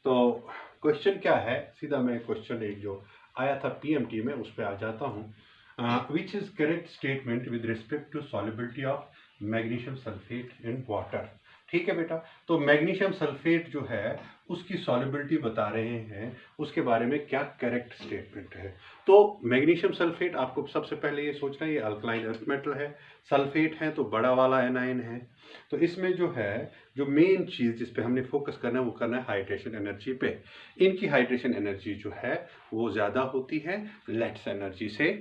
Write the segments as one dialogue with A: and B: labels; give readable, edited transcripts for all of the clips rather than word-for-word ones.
A: तो क्वेश्चन क्या है, सीधा मैं क्वेश्चन एक जो आया था पीएमटी में उस पर आ जाता हूँ। Which is correct statement with respect to solubility of magnesium sulphate in water. ठीक है बेटा, तो मैग्नीशियम सल्फेट जो है उसकी सॉल्युबिलिटी बता रहे हैं, उसके बारे में क्या करेक्ट स्टेटमेंट है। तो मैग्नीशियम सल्फेट, आपको सबसे पहले ये सोचना है ये अल्कलाइन अर्थ मेटल है, सल्फेट है तो बड़ा वाला एनाइन है। तो इसमें जो है, जो मेन चीज़ जिस पे हमने फोकस करना है वो करना है हाइड्रेशन एनर्जी पे। इनकी हाइड्रेशन एनर्जी जो है वो ज़्यादा होती है लेट्स एनर्जी से।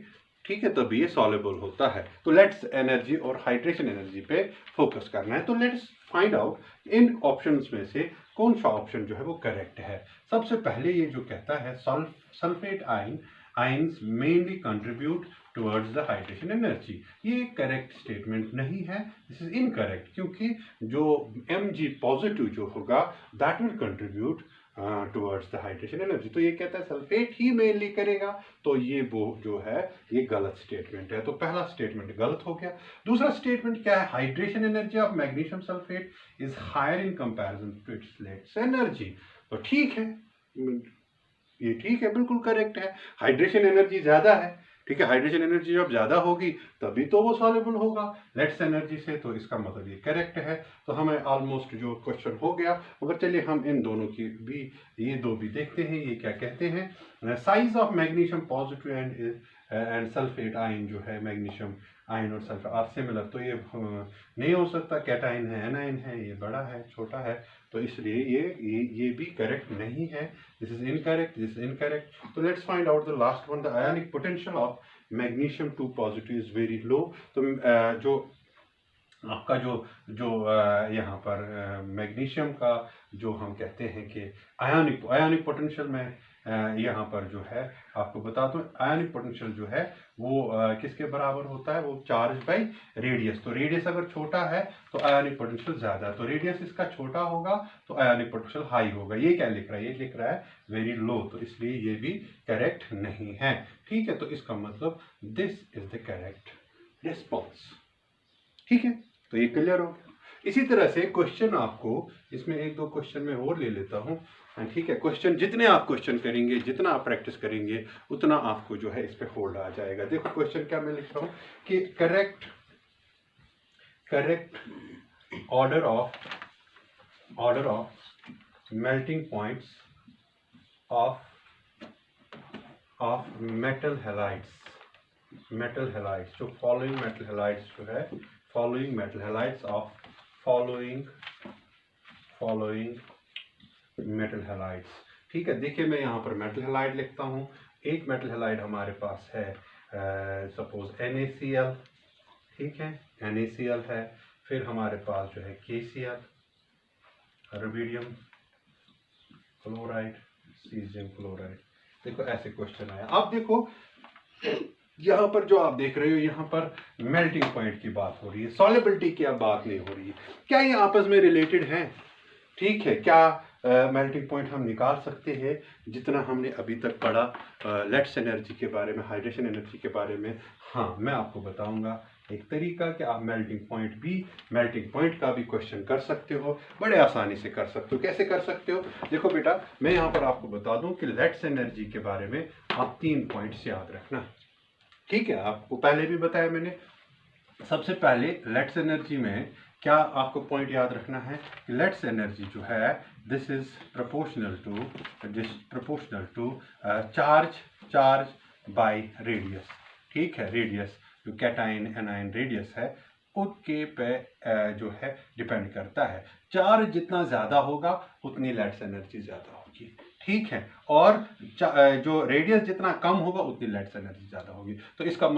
A: ठीक है, तभी ये सॉल्युबल होता है। तो लेट्स एनर्जी और हाइड्रेशन एनर्जी पे फोकस करना है। तो let's find out in options में से कौन सा ऑप्शन जो है वो करेक्ट है। सबसे पहले ये जो कहता है sulphate ions mainly contribute towards the hydration energy, ये करेक्ट स्टेटमेंट नहीं है, दिस इज इनकरेक्ट। क्योंकि जो Mg पॉजिटिव जो होगा that will contribute towards the hydration energy. तो ये कहता है सल्फेट ही मेनली करेगा, तो ये वो जो है ये गलत स्टेटमेंट है। तो पहला स्टेटमेंट गलत हो गया। दूसरा स्टेटमेंट क्या है, hydration energy of magnesium sulphate is higher in comparison to its lattice energy. तो ठीक है, ये ठीक है, बिल्कुल करेक्ट है, हाइड्रेशन एनर्जी ज्यादा है। ठीक है, हाइड्रेशन एनर्जी जब ज्यादा होगी तभी तो वो सॉल्युबल होगा लेट्स एनर्जी से, तो इसका मतलब ये करेक्ट है। तो हमें ऑलमोस्ट जो क्वेश्चन हो गया। मगर चलिए हम इन दोनों की भी, ये दो भी देखते हैं ये क्या कहते हैं। Size of magnesium positive and sulphate ion जो है, मैग्नीशियम आयन और सल्फर आर सिमिलर, तो ये नहीं हो सकता, कैटाइन है एनाइन है, ये बड़ा है छोटा है, तो इसलिए ये भी करेक्ट नहीं है। This is incorrect, this is incorrect. तो let's find out the last one, the ionic potential of magnesium 2 positive is very low. तो जो आपका जो यहाँ पर मैग्नीशियम का जो हम कहते हैं कि आयनिक पोटेंशियल में यहाँ पर जो है आपको बता दूं, आयनिक पोटेंशियल जो है वो किसके बराबर होता है, वो चार्ज बाई रेडियस। तो रेडियस अगर छोटा है तो आयनिक पोटेंशियल ज्यादा, तो रेडियस इसका छोटा होगा तो आयनिक पोटेंशियल हाई होगा। ये क्या लिख रहा है, ये लिख रहा है वेरी लो, तो इसलिए ये भी करेक्ट नहीं है। ठीक है, तो इसका मतलब this is the correct response. ठीक है, तो ये क्लियर हो गया। इसी तरह से क्वेश्चन आपको इसमें एक दो क्वेश्चन में और ले लेता हूँ। ठीक है, क्वेश्चन जितने आप क्वेश्चन करेंगे, जितना आप प्रैक्टिस करेंगे, उतना आपको जो है इस पे होल्ड आ जाएगा। देखो क्वेश्चन क्या मैं लिखता हूँ कि correct order of melting points of metal halides, जो फॉलोइंग मेटल हैलाइड्स जो है, following metal halides of following metal halides। ठीक है, देखिए मैं यहाँ पर मेटल हैलाइड लिखता हूँ। एक मेटल हैलाइड हमारे पास है सपोज NaCl। ठीक है, NaCl है। फिर हमारे पास जो है KCl, rubidium chloride, caesium chloride. देखो ऐसे क्वेश्चन आया। अब देखो यहाँ पर जो आप देख रहे हो, यहाँ पर मेल्टिंग पॉइंट की बात हो रही है, सॉल्युबिलिटी की अब बात नहीं हो रही है। क्या ये आपस में रिलेटेड हैं? ठीक है, क्या मेल्टिंग पॉइंट हम निकाल सकते हैं जितना हमने अभी तक पढ़ा लेट्स एनर्जी के बारे में, हाइड्रेशन एनर्जी के बारे में? हाँ, मैं आपको बताऊंगा एक तरीका कि आप मेल्टिंग पॉइंट का भी क्वेश्चन कर सकते हो, बड़े आसानी से कर सकते हो। कैसे कर सकते हो? देखो बेटा, मैं यहाँ पर आपको बता दूं कि लेट्स एनर्जी के बारे में आप 3 पॉइंट्स याद रखना। ठीक है, आपको पहले भी बताया मैंने। सबसे पहले लेट्स एनर्जी में क्या आपको पॉइंट याद रखना है कि लेट्स एनर्जी जो है this is proportional to charge by radius. ठीक है, रेडियस जो कैटाइन एनाइन रेडियस है उसके पे जो है डिपेंड करता है। चार्ज जितना ज्यादा होगा उतनी लेट्स एनर्जी ज्यादा होगी। ठीक है, और जो रेडियस जितना कम होगा उतनी लेट्स एनर्जी ज्यादा होगी। तो इसका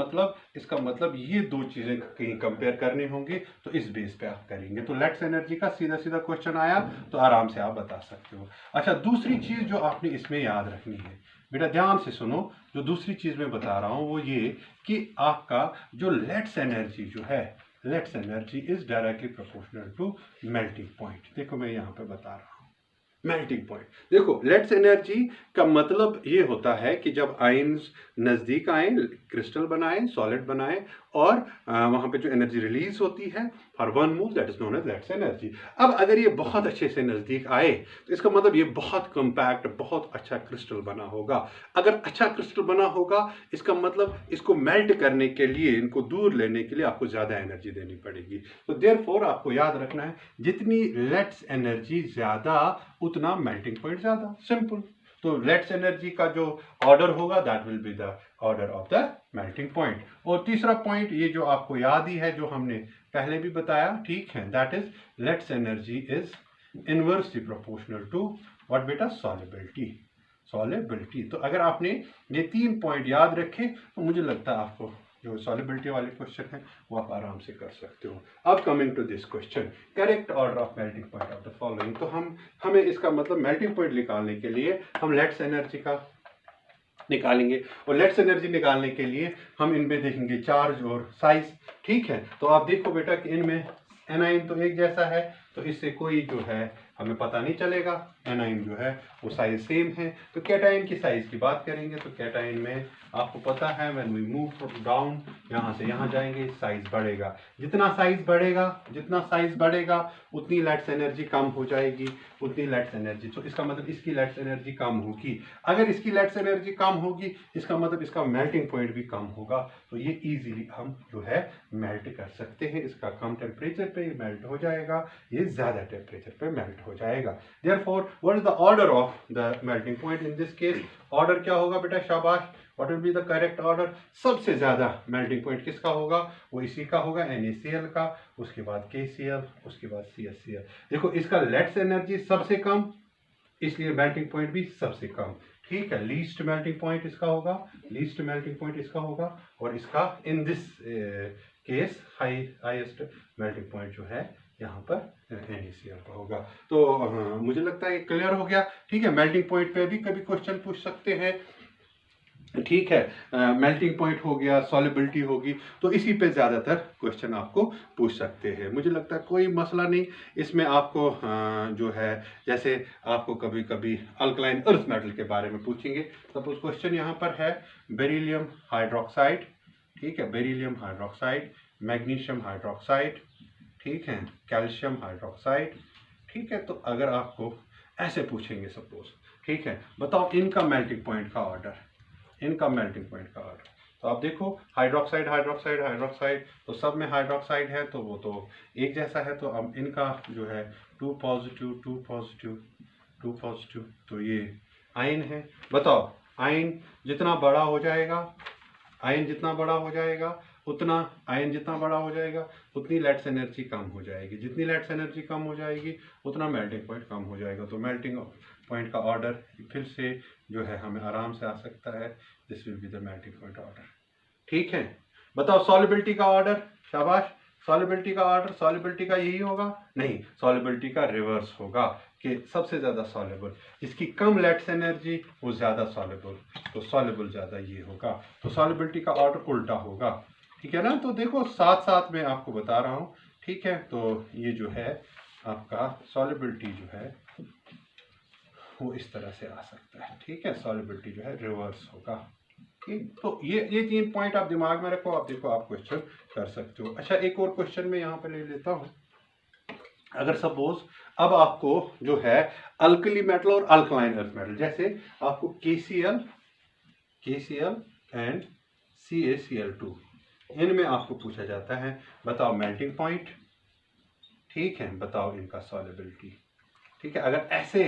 A: मतलब ये दो चीजें कहीं कंपेयर करनी होंगी, तो इस बेस पे आप करेंगे। तो लेट्स एनर्जी का सीधा क्वेश्चन आया तो आराम से आप बता सकते हो। अच्छा, दूसरी चीज जो आपने इसमें याद रखनी है, बेटा ध्यान से सुनो, जो दूसरी चीज मैं बता रहा हूं वो ये कि आपका जो लेट्स एनर्जी जो है, lattice energy is directly proportional to melting point. देखो मैं यहाँ पे बता रहा हूँ मेल्टिंग पॉइंट। देखो लेट्स एनर्जी का मतलब ये होता है कि जब आयंस नजदीक आए, क्रिस्टल बनाए, सॉलिड बनाए, और वहाँ पे जो एनर्जी रिलीज होती है for one mole, that is known as lattice energy. अब अगर ये बहुत अच्छे से नज़दीक आए तो इसका मतलब ये बहुत कम्पैक्ट, बहुत अच्छा क्रिस्टल बना होगा। अगर अच्छा क्रिस्टल बना होगा इसका मतलब इसको मेल्ट करने के लिए, इनको दूर लेने के लिए आपको ज़्यादा एनर्जी देनी पड़ेगी। तो देयरफॉर आपको याद रखना है जितनी लेट्स एनर्जी ज़्यादा उतना मेल्टिंग पॉइंट ज़्यादा, सिंपल। तो लेट्स एनर्जी का जो ऑर्डर होगा that will be the order of the melting point. और तीसरा पॉइंट ये जो आपको याद ही है, जो हमने पहले भी बताया, ठीक है, that is lattice energy is inversely proportional to what बेटा, सॉल्युबिलिटी। सॉल्युबिलिटी। तो अगर आपने ये 3 पॉइंट याद रखे तो मुझे लगता है आपको जो सॉल्युबिलिटी वाले क्वेश्चन है वो आप आराम से कर सकते हो। अब coming to this question, correct order of melting point of the following. तो हमें इसका मतलब मेल्टिंग पॉइंट निकालने के लिए हम लेट्स एनर्जी का निकालेंगे, और लेट्स एनर्जी निकालने के लिए हम इनमें देखेंगे चार्ज और साइज। ठीक है, तो आप देखो बेटा कि इनमें एनाइन तो एक जैसा है, तो इससे कोई जो है हमें पता नहीं चलेगा, एनाइन जो है वो साइज सेम है। तो कैटाइन की साइज की बात करेंगे तो कैटाइन में आपको पता है व्हेन वी मूव डाउन, यहाँ से यहाँ जाएंगे, साइज बढ़ेगा। जितना साइज बढ़ेगा उतनी लेट्स एनर्जी कम हो जाएगी, उतनी लेट्स एनर्जी, तो इसका मतलब इसकी लेट्स एनर्जी कम होगी। अगर इसकी लेट्स एनर्जी कम होगी इसका मतलब इसका मेल्टिंग पॉइंट भी कम होगा। तो ये इजीली हम जो है मेल्ट कर सकते हैं। इसका कम टेम्परेचर पे मेल्ट हो जाएगा, ये ज्यादा टेम्परेचर पे मेल्ट हो जाएगा। Therefore what is the order of the melting point in this case? Order क्या होगा बेटा, शाबाश, what will be the correct order? सबसे ज्यादा मेल्टिंग पॉइंट किसका होगा? वो इसी का होगा, NaCl का, उसके बाद KCl, उसके बाद CaCl। देखो इसका लेट्स एनर्जी सबसे कम, इसलिए मेल्टिंग पॉइंट भी सबसे कम। ठीक है, लीस्ट मेल्टिंग पॉइंट इसका होगा, लीस्ट मेल्टिंग पॉइंट इसका होगा, और इसका in this case highest melting point जो है यहाँ पर NaCl का होगा। तो मुझे लगता है ये क्लियर हो गया। ठीक है, मेल्टिंग पॉइंट पे भी कभी क्वेश्चन पूछ सकते हैं। ठीक है, मेल्टिंग पॉइंट हो गया, सॉल्युबिलिटी होगी, तो इसी पे ज़्यादातर क्वेश्चन आपको पूछ सकते हैं। मुझे लगता है कोई मसला नहीं इसमें। आपको जो है जैसे आपको कभी कभी अल्कलाइन अर्थ मेटल के बारे में पूछेंगे। सपोज क्वेश्चन यहाँ पर है बेरिलियम हाइड्रोक्साइड, ठीक है, बेरिलियम हाइड्रोक्साइड, मैग्नीशियम हाइड्रोक्साइड, ठीक है, कैल्शियम हाइड्रोक्साइड। ठीक है, तो अगर आपको ऐसे पूछेंगे सपोज, ठीक है, बताओ इनका मेल्टिंग पॉइंट का ऑर्डर, इनका मेल्टिंग पॉइंट का ऑर्डर। तो आप देखो हाइड्रोक्साइड हाइड्रोक्साइड हाइड्रोक्साइड, तो सब में हाइड्रोक्साइड है तो वो तो एक जैसा है। तो अब इनका जो है 2 पॉजिटिव 2 पॉजिटिव 2 पॉजिटिव, तो ये आयन है। बताओ आयन जितना बड़ा हो जाएगा, आयन जितना बड़ा हो जाएगा उतना, आयन जितना बड़ा हो जाएगा उतनी लेट्स एनर्जी कम हो जाएगी, जितनी लेट्स एनर्जी कम हो जाएगी उतना मेल्टिंग पॉइंट कम हो जाएगा। तो मेल्टिंग पॉइंट का ऑर्डर फिर से जो है हमें आराम से आ सकता है, this will be the melting point order. ठीक है, बताओ सॉल्युबिलिटी का ऑर्डर, शाबाश, सॉल्युबिलिटी का ऑर्डर, सॉल्युबिलिटी का यही होगा? नहीं, सॉल्युबिलिटी का रिवर्स होगा कि सबसे ज़्यादा सॉल्युबल, जिसकी कम लेट्स एनर्जी वो ज़्यादा सॉल्युबल, तो सॉल्युबल ज़्यादा ये होगा। तो सॉल्युबिलिटी का ऑर्डर उल्टा होगा। ठीक है ना? तो देखो साथ साथ में आपको बता रहा हूँ। ठीक है, तो ये जो है आपका सॉल्युबिलिटी जो है वो इस तरह से आ सकता है। ठीक है, सॉल्युबिलिटी जो है रिवर्स होगा। ठीक, तो ये 3 पॉइंट आप दिमाग में रखो, आप देखो आप क्वेश्चन कर सकते हो। अच्छा, एक और क्वेश्चन मैं यहाँ पे ले लेता हूँ। अगर सपोज अब आपको जो है अल्कली मेटल और अल्कलाइन अर्थ मेटल, जैसे आपको KCl एंड CaCl2, इनमें आपको पूछा जाता है बताओ मेल्टिंग पॉइंट, ठीक है, बताओ इनका सॉल्युबिलिटी। ठीक है, अगर ऐसे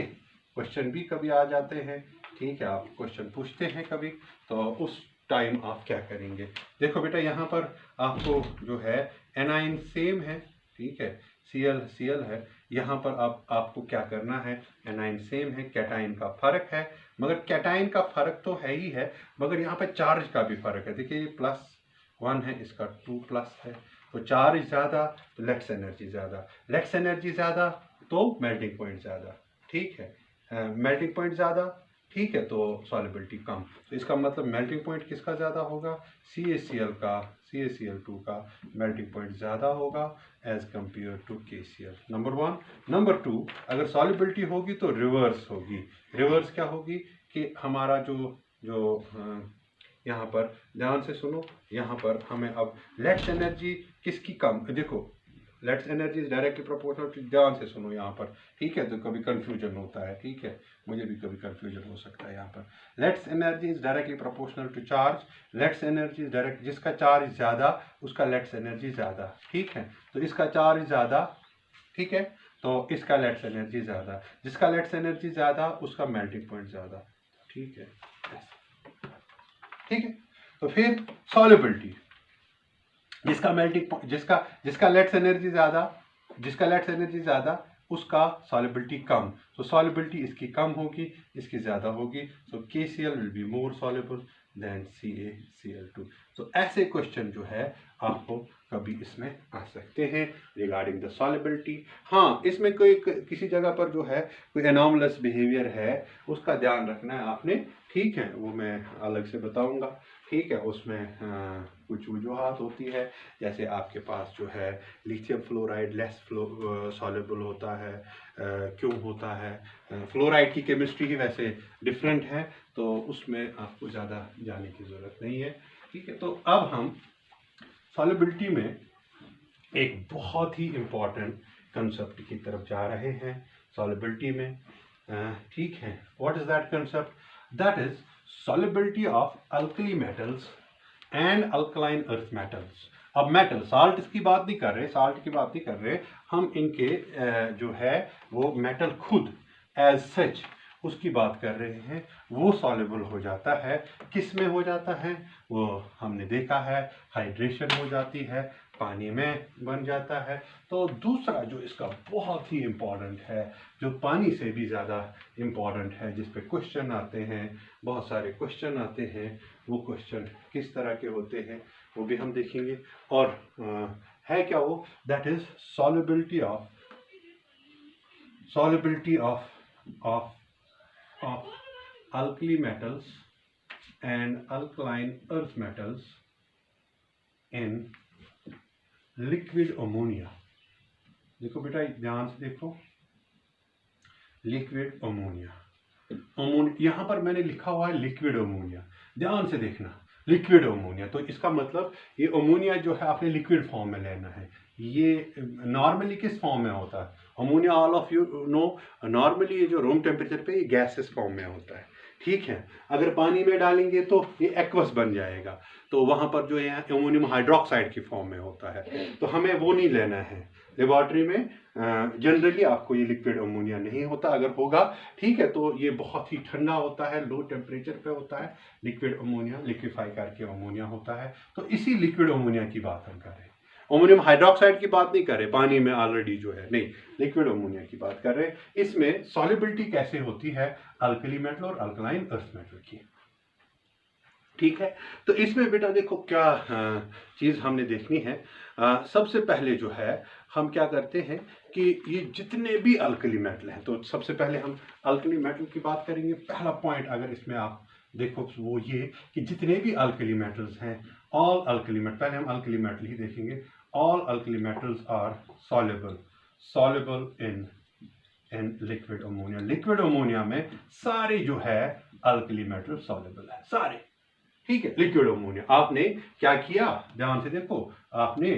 A: क्वेश्चन भी कभी आ जाते हैं, ठीक है, आप क्वेश्चन पूछते हैं कभी, तो उस टाइम आप क्या करेंगे? देखो बेटा यहाँ पर आपको जो है एनाइन सेम है, ठीक है, Cl है। यहाँ पर आपको क्या करना है, एनाइन सेम है, कैटाइन का फर्क है, मगर कैटाइन का फर्क तो है ही है, मगर यहाँ पर चार्ज का भी फर्क है। देखिए ये +1 है, इसका 2+ है, तो चार्ज ज़्यादा तो लेट्स एनर्जी ज़्यादा, लेट्स एनर्जी ज़्यादा तो मेल्टिंग पॉइंट ज़्यादा। ठीक है, मेल्टिंग पॉइंट ज़्यादा, ठीक है, तो सॉल्युबिलिटी कम। तो इसका मतलब मेल्टिंग पॉइंट किसका ज़्यादा होगा? CaCl का, CaCl2 का मेल्टिंग पॉइंट ज़्यादा होगा as compare to KCl। Number 1। Number 2, अगर सॉल्युबिलिटी होगी तो रिवर्स होगी। रिवर्स क्या होगी कि हमारा जो यहाँ पर ध्यान से सुनो, यहाँ पर हमें अब लेट्स एनर्जी किसकी कम, देखो lattice energy is directly proportional to, ध्यान से सुनो यहाँ पर, ठीक है, तो कभी कंफ्यूजन होता है, ठीक है, मुझे भी कभी कंफ्यूजन हो सकता है यहाँ पर। Lattice energy is directly proportional to charge, lattice energy is direct, जिसका चार्ज ज़्यादा उसका लेट्स एनर्जी ज़्यादा, ठीक है, तो इसका चार्ज ज़्यादा, ठीक है, तो इसका लेट्स एनर्जी ज़्यादा, जिसका लेट्स एनर्जी ज़्यादा उसका मेल्टिंग पॉइंट ज़्यादा, ठीक है, ठीक है। तो फिर सॉल्युबिलिटी, जिसका मेल्टिंग जिसका लेट्स एनर्जी ज़्यादा उसका सॉल्युबिलिटी कम, तो सॉल्युबिलिटी इसकी कम होगी, इसकी ज़्यादा होगी, so KCl will be more soluble than CaCl2। तो ऐसे क्वेश्चन जो है आपको कभी इसमें आ सकते हैं रिगार्डिंग द सॉल्युबिलिटी। हाँ, इसमें कोई किसी जगह पर जो है कोई एनॉमलस बिहेवियर है उसका ध्यान रखना है आपने, ठीक है, वो मैं अलग से बताऊंगा, ठीक है। उसमें कुछ वजूहात होती है, जैसे आपके पास जो है लिथियम फ्लोराइड लेस सॉल्युबल होता है, क्यों होता है, फ्लोराइड की केमिस्ट्री ही वैसे डिफरेंट है, तो उसमें आपको ज़्यादा जाने की ज़रूरत नहीं है, ठीक है। तो अब हम सॉल्युबिलिटी में एक बहुत ही इम्पॉर्टेंट कंसेप्ट की तरफ जा रहे हैं सॉल्युबिलिटी में, ठीक है। What is that concept? That is solubility of alkali metals and alkaline earth metals. अब मेटल, साल्ट की बात नहीं कर रहे, हम इनके जो है वो मेटल खुद एज सच उसकी बात कर रहे हैं, वो सॉल्युबल हो जाता है, किस में हो जाता है, वो हमने देखा है, हाइड्रेशन हो जाती है, पानी में बन जाता है। तो दूसरा जो इसका बहुत ही इम्पॉर्टेंट है, जो पानी से भी ज़्यादा इम्पॉर्टेंट है, जिस पे क्वेश्चन आते हैं, बहुत सारे क्वेश्चन आते हैं, वो क्वेश्चन किस तरह के होते हैं वो भी हम देखेंगे। और है क्या वो, that is solubility of alkali metals and alkaline earth metals in liquid ammonia। देखो बेटा ध्यान से देखो, लिक्विड अमोनिया, यहाँ पर मैंने लिखा हुआ है लिक्विड अमोनिया, ध्यान से देखना, लिक्विड अमोनिया, तो इसका मतलब ये अमोनिया जो है आपने लिक्विड फॉर्म में लेना है। ये नॉर्मली किस फॉर्म में होता है ammonia? All of you know, normally ये जो रूम टेम्परेचर पे ये गैसेस फॉर्म में होता है, ठीक है। अगर पानी में डालेंगे तो ये एक्वस बन जाएगा, तो वहाँ पर जो है अमोनियम हाइड्रोक्साइड की फॉर्म में होता है, तो हमें वो नहीं लेना है। लेबॉर्ट्री में जनरली आपको ये लिक्विड अमोनिया नहीं होता, अगर होगा ठीक है, तो ये बहुत ही ठंडा होता है, लो टेम्परेचर पे होता है, लिक्विड अमोनिया लिक्विफाई करके अमोनिया होता है। तो इसी लिक्विड अमोनिया की बात हम कर रहे हैं, अमोनियम हाइड्रोक्साइड की बात नहीं कर रहे, पानी में ऑलरेडी जो है, नहीं, लिक्विड अमोनिया की बात कर रहे हैं। इसमें सॉल्युबिलिटी कैसे होती है अल्कली मेटल और अल्कलाइन अर्थ मेटल की, ठीक है। तो इसमें बेटा देखो क्या चीज हमने देखनी है। सबसे पहले जो है हम क्या करते हैं कि ये जितने भी अल्कली मेटल हैं, तो सबसे पहले हम अल्कली मेटल की बात करेंगे। पहला पॉइंट अगर इसमें आप देखो वो ये कि जितने भी अल्कली मेटल्स हैं, ऑल अल्कली मेटल, पहले हम अल्कली मेटल ही देखेंगे, all alkali metals are soluble in liquid ammonia. Liquid ammonia में सारे जो है अल्कली मेटल सॉल्युबल है, सारे, ठीक है। लिक्विड अमोनिया आपने क्या किया, ध्यान से देखो, आपने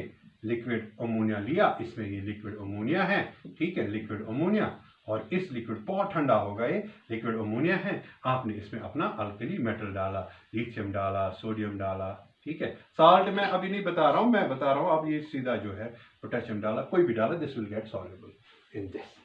A: लिक्विड अमोनिया लिया, इसमें ये लिक्विड अमोनिया है, ठीक है, लिक्विड अमोनिया, और इस लिक्विड बहुत ठंडा होगा, ये लिक्विड अमोनिया है, आपने इसमें अपना अल्कली मेटल डाला, लिथियम डाला, सोडियम डाला, ठीक है। साल्ट मैं अभी नहीं बता रहा हूं, मैं बता रहा हूं अब ये सीधा जो है पोटेशियम डाला, कोई भी डाला, this will get soluble in this,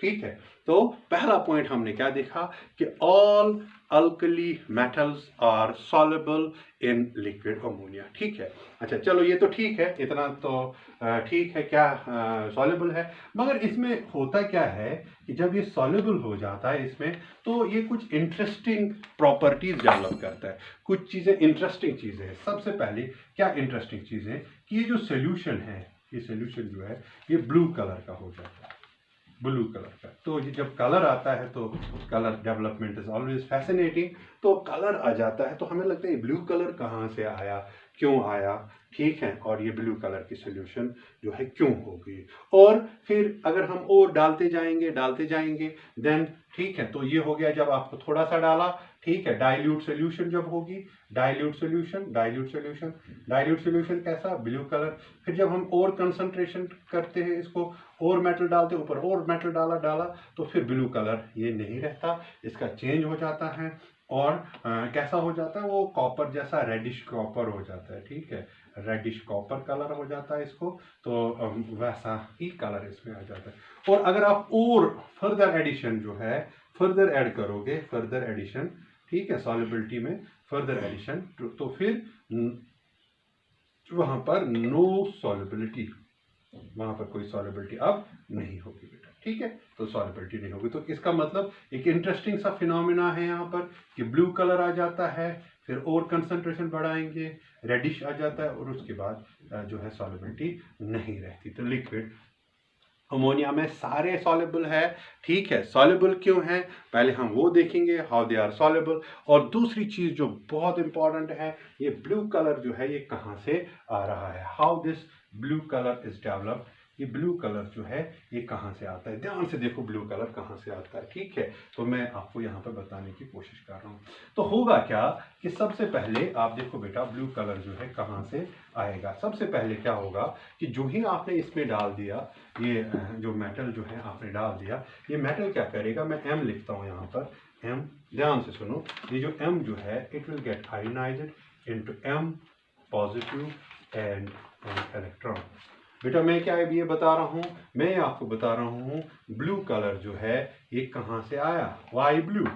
A: ठीक है। तो पहला पॉइंट हमने क्या देखा कि all alkali metals are soluble in liquid ammonia, ठीक है। अच्छा चलो ये तो ठीक है, इतना तो ठीक है, क्या सॉल्युबल है, मगर इसमें होता क्या है कि जब ये सॉल्युबल हो जाता है इसमें, तो ये कुछ इंटरेस्टिंग प्रॉपर्टीज डेवलप करता है, कुछ चीज़ें इंटरेस्टिंग चीज़ें हैं। सबसे पहले क्या इंटरेस्टिंग चीज़ें कि ये जो सोल्यूशन है, ये सोल्यूशन जो है ये ब्लू कलर का हो जाता है, ब्लू कलर का। तो ये जब कलर आता है तो colour development is always fascinating, तो कलर आ जाता है तो हमें लगता है ये ब्लू कलर कहाँ से आया, क्यों आया, ठीक है, और ये ब्लू कलर की सोल्यूशन जो है क्यों होगी। और फिर अगर हम और डालते जाएंगे देन ठीक है, तो ये हो गया जब आपको थोड़ा सा डाला, ठीक है। डाइल्यूट सोल्यूशन जब होगी, डाइल्यूट सोल्यूशन कैसा, ब्लू कलर। फिर जब हम और कंसंट्रेशन करते हैं इसको, और मेटल डालते हैं ऊपर, और मेटल डाला तो फिर ब्लू कलर ये नहीं रहता, इसका चेंज हो जाता है और कैसा हो जाता है, वो कॉपर जैसा रेडिश कॉपर हो जाता है, ठीक है। रेडिश कॉपर कलर हो जाता है इसको, तो वैसा ही कलर इसमें आ जाता है। और अगर आप और फर्दर एडिशन जो है, फर्दर ऐड करोगे, फर्दर एडिशन, ठीक है, सॉल्युबिलिटी में फर्दर एडिशन, तो फिर वहां पर नो सॉल्युबिलिटी, वहां पर कोई सॉल्युबिलिटी अब नहीं होगी बेटा, ठीक है। तो सॉल्युबिलिटी नहीं होगी, तो इसका मतलब एक इंटरेस्टिंग सा फिनोमिना है यहाँ पर कि ब्लू कलर आ जाता है, फिर और कंसंट्रेशन बढ़ाएंगे, रेडिश आ जाता है, और उसके बाद जो है सॉल्युबिलिटी नहीं रहती। तो लिक्विड अमोनिया में सारे सॉल्युबल है, ठीक है। सॉल्युबल क्यों है पहले हम वो देखेंगे, हाउ दे आर सॉल्युबल। और दूसरी चीज जो बहुत इंपॉर्टेंट है, ये ब्लू कलर जो है ये कहाँ से आ रहा है, how this blue colour is developed. ये ब्लू कलर जो है ये कहाँ से आता है, ध्यान से देखो ब्लू कलर कहाँ से आता है, ठीक है। तो मैं आपको यहाँ पर बताने की कोशिश कर रहा हूँ। तो होगा क्या कि सबसे पहले आप देखो बेटा ब्लू कलर जो है कहाँ से आएगा। सबसे पहले क्या होगा कि जो ही आपने इसमें डाल दिया, ये जो मेटल जो है आपने डाल दिया, ये मेटल क्या करेगा, मैं M लिखता हूँ यहाँ पर, M, ध्यान से सुनो, ये जो M जो है it will get ionised into M positive and electron. बेटा मैं क्या ये बता रहा हूँ, मैं आपको बता रहा हूँ ब्लू कलर जो है ये कहाँ से आया, वाई ब्लू,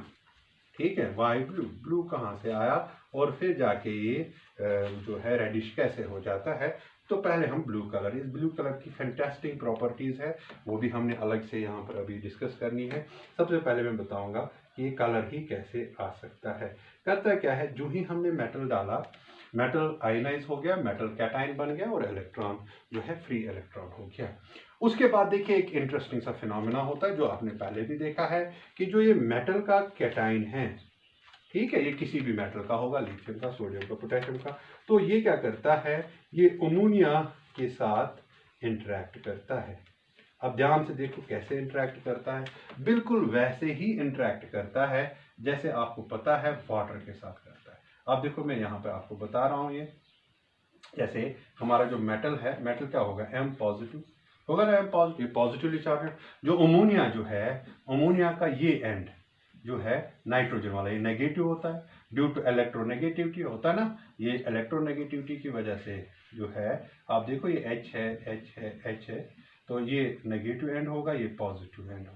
A: ठीक है, वाई ब्लू, ब्लू कहाँ से आया और फिर जाके ये जो है रेडिश कैसे हो जाता है। तो पहले हम ब्लू कलर, इस ब्लू कलर की फैंटास्टिक प्रॉपर्टीज है, वो भी हमने अलग से यहाँ पर अभी डिस्कस करनी है। सबसे पहले मैं बताऊंगा कि ये कलर ही कैसे आ सकता है। करता क्या है, जो ही हमने मेटल डाला, मेटल आयनाइज हो गया, मेटल कैटाइन बन गया और इलेक्ट्रॉन जो है फ्री इलेक्ट्रॉन हो गया। उसके बाद देखिए एक इंटरेस्टिंग सा फिनोमेना होता है जो आपने पहले भी देखा है कि जो ये मेटल का कैटाइन है, ठीक है, ये किसी भी मेटल का होगा, लिथियम का, सोडियम का, पोटेशियम का, तो ये क्या करता है, ये अमोनिया के साथ इंटरेक्ट करता है। अब ध्यान से देखो कैसे इंटरेक्ट करता है, बिल्कुल वैसे ही इंटरेक्ट करता है जैसे आपको पता है वाटर के साथ करता है। अब देखो मैं यहाँ पे आपको बता रहा हूँ, ये जैसे हमारा जो मेटल है, मेटल क्या होगा, M पॉजिटिव होगा ना, M पॉजिटिव, पॉजिटिवली चार्ज है। जो अमोनिया जो है, अमोनिया का ये एंड जो है नाइट्रोजन वाला, ये नेगेटिव होता है ड्यू टू इलेक्ट्रोनेगेटिविटी, होता है ना, ये इलेक्ट्रोनेगेटिविटी की वजह से जो है, आप देखो ये H है, H है, H है, तो ये नेगेटिव एंड होगा, ये पॉजिटिव एंड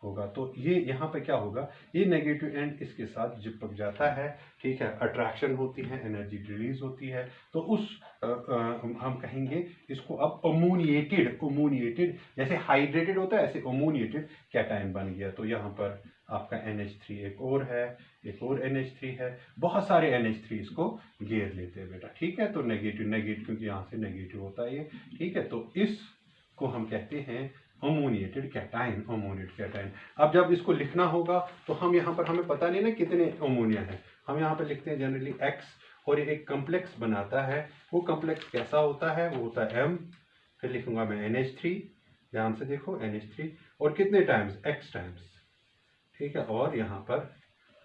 A: होगा। तो ये यहाँ पे क्या होगा, ये नेगेटिव एंड इसके साथ चिपक जाता है, ठीक है, अट्रैक्शन होती है, एनर्जी रिलीज होती है। तो उस हम कहेंगे इसको अब अमोनिएटेड, अमोनिएटेड जैसे हाइड्रेटेड होता है ऐसे अमोनिएटेड कैटायन बन गया। तो यहाँ पर आपका NH3 एक और है, एक और NH3 है, बहुत सारे NH3 इसको घेर लेते हैं बेटा, ठीक है। तो नेगेटिव नेगेटिव, क्योंकि यहाँ से नेगेटिव होता है ये, ठीक है। तो इसको हम कहते हैं अमोनिएटेड कैटायन, अमोनिएटेड कैटायन। अब जब इसको लिखना होगा तो हम यहाँ पर, हमें पता नहीं ना कितने अमोनिया है, हम यहाँ पर लिखते हैं जनरली X, और ये एक कम्प्लेक्स बनाता है। वो कम्प्लेक्स कैसा होता है, वो होता है M, फिर लिखूंगा मैं NH3, ध्यान से देखो NH3, और कितने टाइम्स, X टाइम्स, ठीक है। और यहाँ पर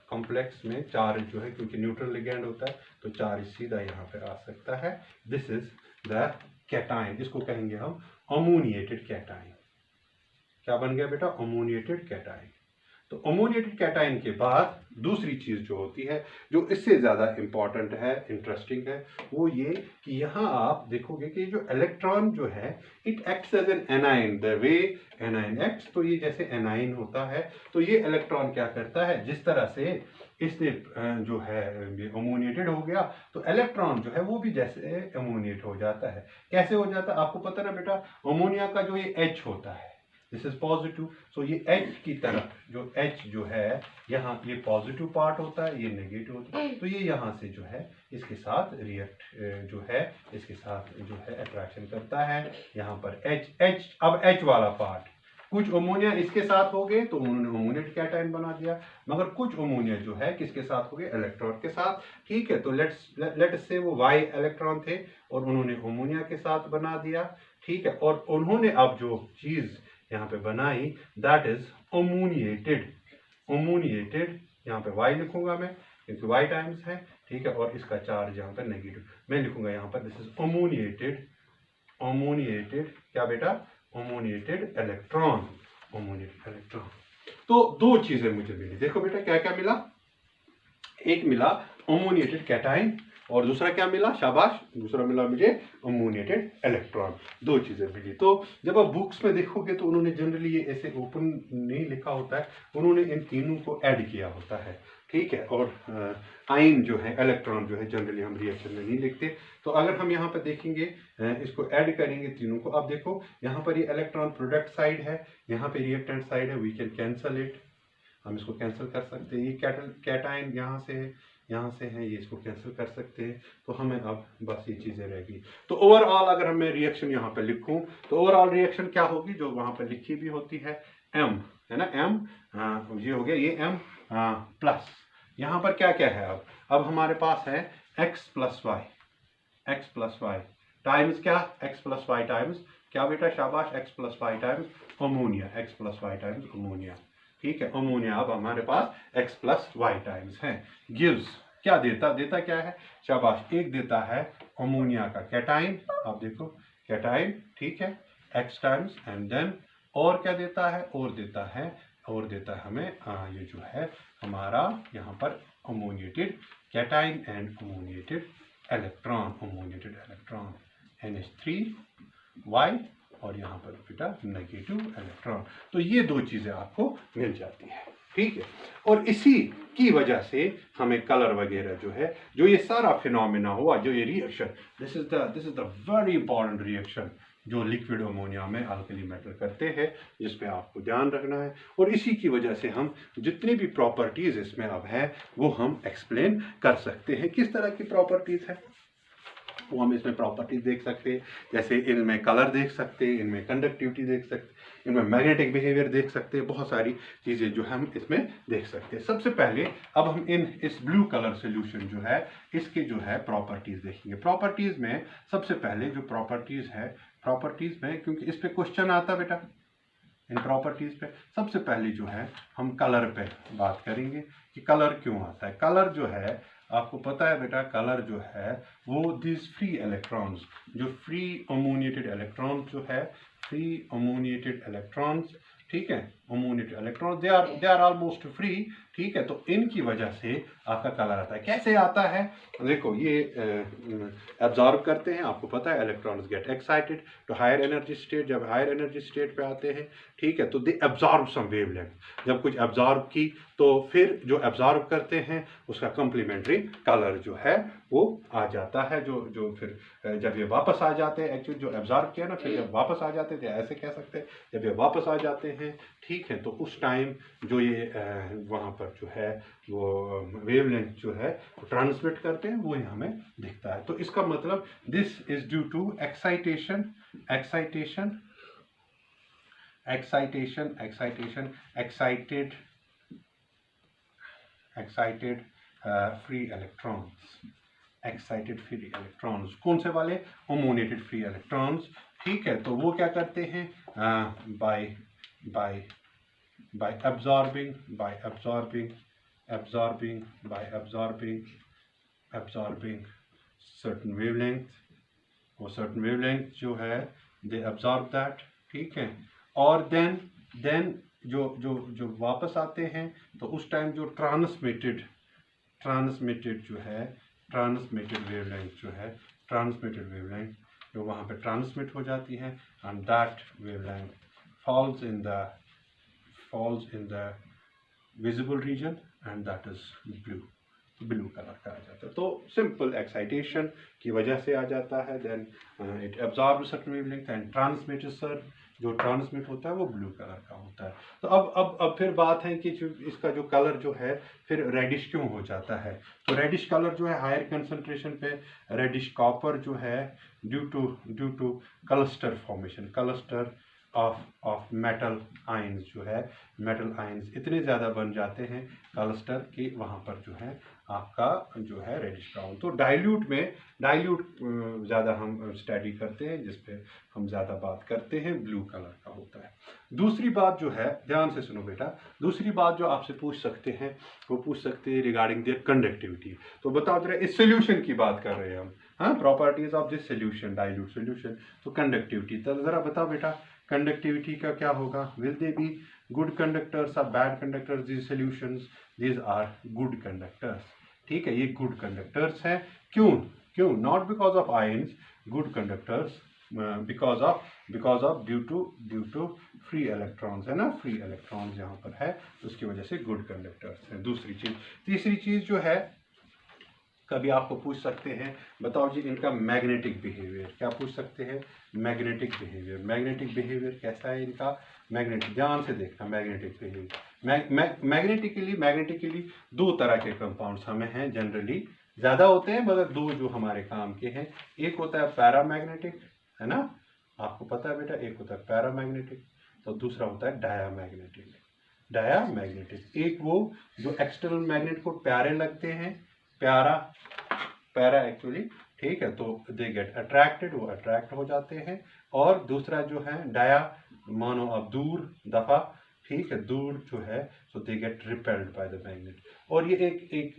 A: कॉम्प्लेक्स में चार्ज जो है, क्योंकि न्यूट्रल लिगेंड होता है तो चार्ज सीधा यहाँ पे आ सकता है। दिस इज द कैटायन, इसको कहेंगे हम अमोनिएटेड कैटायन। क्या बन गया बेटा, अमोनिएटेड कैटायन। तो अमोनिएटेड कैटायन के बाद दूसरी चीज जो होती है, जो इससे ज्यादा इंपॉर्टेंट है, इंटरेस्टिंग है, वो ये कि यहाँ आप देखोगे कि जो इलेक्ट्रॉन जो है it acts as an anion, the way anion acts. तो ये जैसे एनाइन होता है, तो ये इलेक्ट्रॉन क्या करता है, जिस तरह से इससे जो है अमोनिएटेड हो गया, तो इलेक्ट्रॉन जो है वो भी जैसे अमोनिएट हो जाता है। कैसे हो जाता है आपको पता ना बेटा, अमोनिया का जो ये H होता है, दिस इज पॉजिटिव, सो ये H की तरफ जो H जो है यहाँ, ये पॉजिटिव पार्ट होता है, ये नेगेटिव होता है, तो ये यहाँ से जो है इसके साथ रिएक्ट जो है इसके साथ जो है अट्रैक्शन करता है। यहाँ पर H, अब H वाला पार्ट, कुछ अमोनिया इसके साथ हो गए तो उन्होंने अमोनिएट कैटायन बना दिया, मगर कुछ अमोनिया जो है किसके साथ हो गए, इलेक्ट्रॉन के साथ, ठीक है। तो लेट्स से वो Y इलेक्ट्रॉन थे और उन्होंने अमोनिया के साथ बना दिया, ठीक है। और उन्होंने अब जो चीज यहाँ पे बनाई, दैट इज अमोनिएटेड ओमोनिएटेड, यहाँ पे y लिखूंगा मैं क्योंकि y टाइम्स है, ठीक है, और इसका चार्ज यहाँ पर नेगेटिव, मैं लिखूंगा यहाँ पर दिस इज ओमोनिएटेड, ओमोनिएटेड क्या बेटा, ओमोनिएटेड इलेक्ट्रॉन, ओमोनिएटेड इलेक्ट्रॉन। तो दो चीजें मुझे मिली, देखो बेटा क्या क्या मिला, एक मिला ओमोनिएटेड कैटाइन और दूसरा क्या मिला, शाबाश, दूसरा मिला मुझे ओमोनिएटेड इलेक्ट्रॉन, दो चीजें मिली। तो जब आप बुक्स में देखोगे तो उन्होंने जनरली ये ऐसे ओपन नहीं लिखा होता है, उन्होंने इन तीनों को ऐड किया होता है, ठीक है, और आयन जो है, इलेक्ट्रॉन जो है, जनरली हम रिएक्शन में नहीं लिखते। तो अगर हम यहाँ पर देखेंगे, इसको ऐड करेंगे तीनों को, अब देखो यहाँ पर ये इलेक्ट्रॉन प्रोडक्ट साइड है, यहाँ पे रिएक्टेंट साइड है, वी कैन कैंसल इट, हम इसको कैंसिल कर सकते हैं, ये कैटाइन यहाँ से है, ये इसको कैंसिल कर सकते हैं। तो हमें अब बस ये चीज़ें रहेगी। तो ओवरऑल अगर मैं रिएक्शन यहाँ पे लिखूँ तो ओवरऑल रिएक्शन क्या होगी, जो वहाँ पे लिखी भी होती है, M है ना, M, ये हो गया, ये M प्लस, यहाँ पर क्या क्या है, अब हमारे पास है x प्लस वाई टाइम्स क्या, x प्लस वाई टाइम्स क्या बेटा, शाबाश, x plus y times ammonia, x plus y times ammonia, ठीक है, अमोनिया अब हमारे पास x प्लस वाई टाइम्स है। गिव्स क्या देता क्या है, शाबाश, एक देता है अमोनिया का कैटाइन, आप देखो कैटाइन, ठीक है, x टाइम्स, एंड देन और क्या देता है, और देता है हमें ये जो है हमारा यहाँ पर ammoniated cation and ammoniated electron NH3Y और यहाँ पर बेटा नेगेटिव इलेक्ट्रॉन। तो ये दो चीजें आपको मिल जाती है, ठीक है, और इसी की वजह से हमें कलर वगैरह जो है, जो ये सारा फिनोमेना हुआ, जो ये reaction, this is the very important reaction जो लिक्विड अमोनिया में अल्कली मेटल करते हैं, जिस पे आपको ध्यान रखना है। और इसी की वजह से हम जितनी भी प्रॉपर्टीज इसमें अब है वो हम एक्सप्लेन कर सकते हैं। किस तरह की प्रॉपर्टीज है वो हम इसमें प्रॉपर्टीज देख सकते हैं, जैसे इनमें कलर देख सकते हैं, इनमें कंडक्टिविटी देख सकते हैं, इनमें मैग्नेटिक बिहेवियर देख सकते हैं, बहुत सारी चीज़ें जो हम इसमें देख सकते हैं। सबसे पहले अब हम इस ब्लू कलर सोल्यूशन जो है इसके जो है प्रॉपर्टीज देखेंगे। प्रॉपर्टीज में सबसे पहले जो प्रॉपर्टीज है, प्रॉपर्टीज में क्योंकि इस पे क्वेश्चन आता बेटा, इन प्रॉपर्टीज पे सबसे पहले जो है हम कलर पे बात करेंगे कि कलर क्यों आता है। कलर जो है आपको पता है बेटा, कलर जो है वो दिस फ्री इलेक्ट्रॉन्स, जो फ्री अमोनिएटेड इलेक्ट्रॉन्स जो है, फ्री अमोनिएटेड इलेक्ट्रॉन्स, ठीक है, ammoniated electrons they are almost free, ठीक है, तो इनकी वजह से आपका कलर आता है। कैसे आता है, देखो ये एब्जॉर्ब करते हैं, आपको पता है electrons get excited to higher energy state, जब हायर एनर्जी स्टेट पे आते हैं, ठीक है, तो दे एब्जॉर्ब सम वेवलेंथ, जब कुछ एब्जॉर्ब की तो फिर जो एब्जॉर्ब करते हैं उसका कम्प्लीमेंट्री कलर जो है वो आ जाता है, जो फिर जब ये वापस आ जाते हैं, एक्चुअली जो एब्जॉर्ब किया ना, फिर जब वापस आ जाते थे, ऐसे कह सकते हैं, जब ये वापस आ जाते हैं, ठीक है, तो उस टाइम जो ये वहाँ पर जो है वो वेवलेंथ जो है वो ट्रांसमिट करते हैं, वो हमें दिखता है। तो इसका मतलब this is due to excitation excited free electrons, excited free electrons, कौन से वाले, अमोनिएटेड फ्री इलेक्ट्रॉन्स, ठीक है, तो वो क्या करते हैं, by absorbing certain wavelength, वो certain wavelength जो है they absorb that, ठीक है, और then जो वापस आते हैं तो उस टाइम जो ट्रांसमिटेड जो है, ट्रांसमिटेड वेवलेंथ जो वहाँ पे ट्रांसमिट हो जाती है, and that wavelength falls in the visible region and that is blue colour का आ जाता है। तो सिंपल एक्साइटेशन की वजह से आ जाता है, then it absorb certain wavelength and transmit, sir जो ट्रांसमिट होता है वो ब्लू कलर का होता है। तो अब फिर बात है कि जो इसका जो कलर जो है फिर रेडिश क्यों हो जाता है। तो रेडिश कलर जो है हायर कंसंट्रेशन पे रेडिश कॉपर जो है due two cluster formation, cluster of metal ions जो है, मेटल आयंस इतने ज़्यादा बन जाते हैं क्लस्टर कि वहाँ पर जो है आपका जो है रेडिश ब्राउन। तो डाइल्यूट ज़्यादा हम स्टडी करते हैं, जिस पे हम ज़्यादा बात करते हैं, ब्लू कलर का होता है। दूसरी बात जो है, ध्यान से सुनो बेटा, दूसरी बात जो आपसे पूछ सकते हैं वो पूछ सकते हैं रिगार्डिंग देयर कंडक्टिविटी। तो बताओ जरा, इस सोल्यूशन की बात कर रहे हैं हम, हाँ, properties of this solution, dilute solution. तो कंडक्टिविटी, तो जरा बताओ बेटा कंडक्टिविटी का क्या होगा? Will they be good conductors और bad conductors? These solutions, these are good conductors. ठीक है, ये गुड कंडक्टर्स हैं। क्यों? Not because of ions, good conductors because of due to free electrons, है ना, फ्री इलेक्ट्रॉन्स यहाँ पर है, उसकी वजह से गुड कंडक्टर्स हैं। दूसरी चीज। तीसरी चीज जो है, कभी आपको पूछ सकते हैं, बताओ जी इनका मैग्नेटिक बिहेवियर, क्या पूछ सकते हैं? Magnetic behaviour. मैग्नेटिक बिहेवियर कैसा है इनका? मैग्नेटिक, ध्यान से देखना, मैग्नेटिक बिहेवियर। मैग्नेटिकली दो तरह के कंपाउंड्स हमें हैं, जनरली ज़्यादा होते हैं मगर दो जो हमारे काम के हैं। एक होता है पैरामैग्नेटिक, है ना, आपको पता है बेटा, एक होता है पैरामैग्नेटिक, तो दूसरा होता है डायामैग्नेटिक। डायामैग्नेटिक, एक वो जो एक्सटर्नल मैग्नेट को प्यारे लगते हैं, पैरा एक्चुअली, ठीक है, तो दे गेट अट्रैक्टेड, वो अट्रैक्ट हो जाते हैं। और दूसरा जो है डाया, मानो अब दूर दफा, ठीक है, दूर जो है, so they get repelled by the magnet. और ये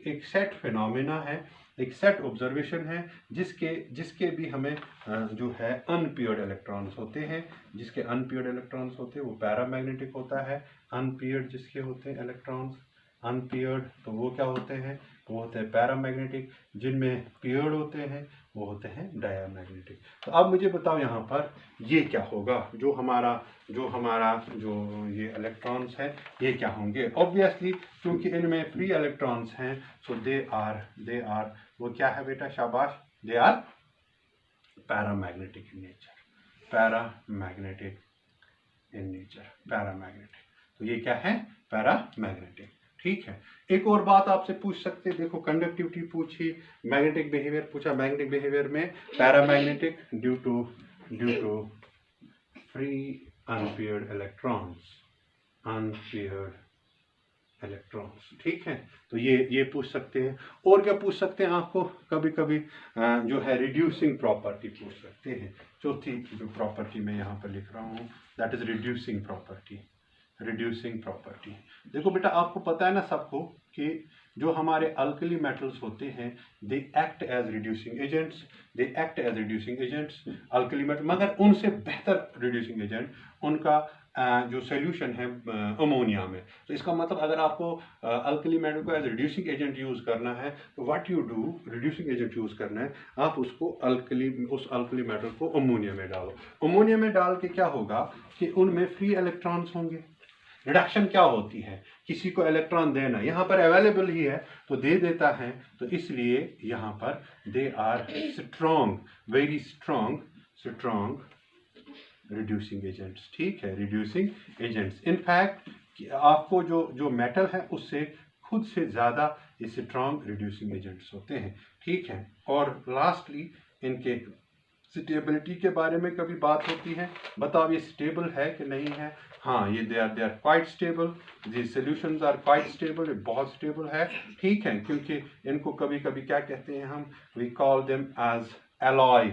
A: एक सेट फिनोमेना है, एक सेट ऑब्जर्वेशन है, जिसके भी हमें जो है अनपेयर्ड इलेक्ट्रॉन्स होते हैं, जिसके अनपेयर्ड इलेक्ट्रॉन्स होते हैं वो पैरामैग्नेटिक होता है। अनपेयर्ड जिसके होते हैं इलेक्ट्रॉन्स, अनपेयर्ड, तो वो क्या होते हैं? वो होते हैं पैरामैग्नेटिक। जिनमें पेयर्ड होते हैं वो होते हैं डायामैग्नेटिक। तो अब मुझे बताओ यहाँ पर ये क्या होगा, जो हमारा जो ये इलेक्ट्रॉन्स है ये क्या होंगे? ऑब्वियसली क्योंकि इनमें फ्री इलेक्ट्रॉन्स हैं, सो दे आर वो क्या है बेटा, शाबाश, they are paramagnetic in nature. Paramagnetic in nature, paramagnetic, तो ये क्या है? पैरामैग्नेटिक। ठीक है, एक और बात आपसे पूछ सकते हैं, देखो कंडक्टिविटी पूछी, मैग्नेटिक बिहेवियर पूछा। मैग्नेटिक बिहेवियर में paramagnetic due to free unpaired electrons, ठीक है, तो ये पूछ सकते हैं। और क्या पूछ सकते हैं आपको? कभी कभी जो है रिड्यूसिंग प्रॉपर्टी पूछ सकते हैं। चौथी जो प्रॉपर्टी मैं यहाँ पर लिख रहा हूँ, that is reducing property. Reducing property, देखो बेटा आपको पता है ना सबको कि जो हमारे अल्कली मेटल्स होते हैं they act as reducing agents, alkali metal, मगर उनसे बेहतर रिड्यूसिंग एजेंट उनका जो सोल्यूशन है अमोनिया में। तो इसका मतलब अगर आपको अल्कली मेटल को एज रिड्यूसिंग एजेंट यूज करना है तो what you do, reducing agent use करना है, आप उस अल्कली मेटल को अमोनिया में डालो। अमोनिया में डाल के क्या होगा कि उनमें फ्री इलेक्ट्रॉन्स होंगे। रिडक्शन क्या होती है? किसी को इलेक्ट्रॉन देना, यहाँ पर अवेलेबल ही है तो दे देता है, तो इसलिए यहाँ पर they are strong, very strong reducing agents. ठीक है, रिड्यूसिंग एजेंट्स, इनफैक्ट आपको जो मेटल है उससे खुद से ज़्यादा ये स्ट्रॉन्ग रिड्यूसिंग एजेंट्स होते हैं। ठीक है, और लास्टली इनके स्टेबिलिटी के बारे में कभी बात होती है, बताओ ये स्टेबल है कि नहीं है? हाँ, ये they are quite stable, these solutions are quite stable, ये बहुत स्टेबल है। ठीक है, क्योंकि इनको कभी कभी क्या कहते हैं हम, we call them as alloy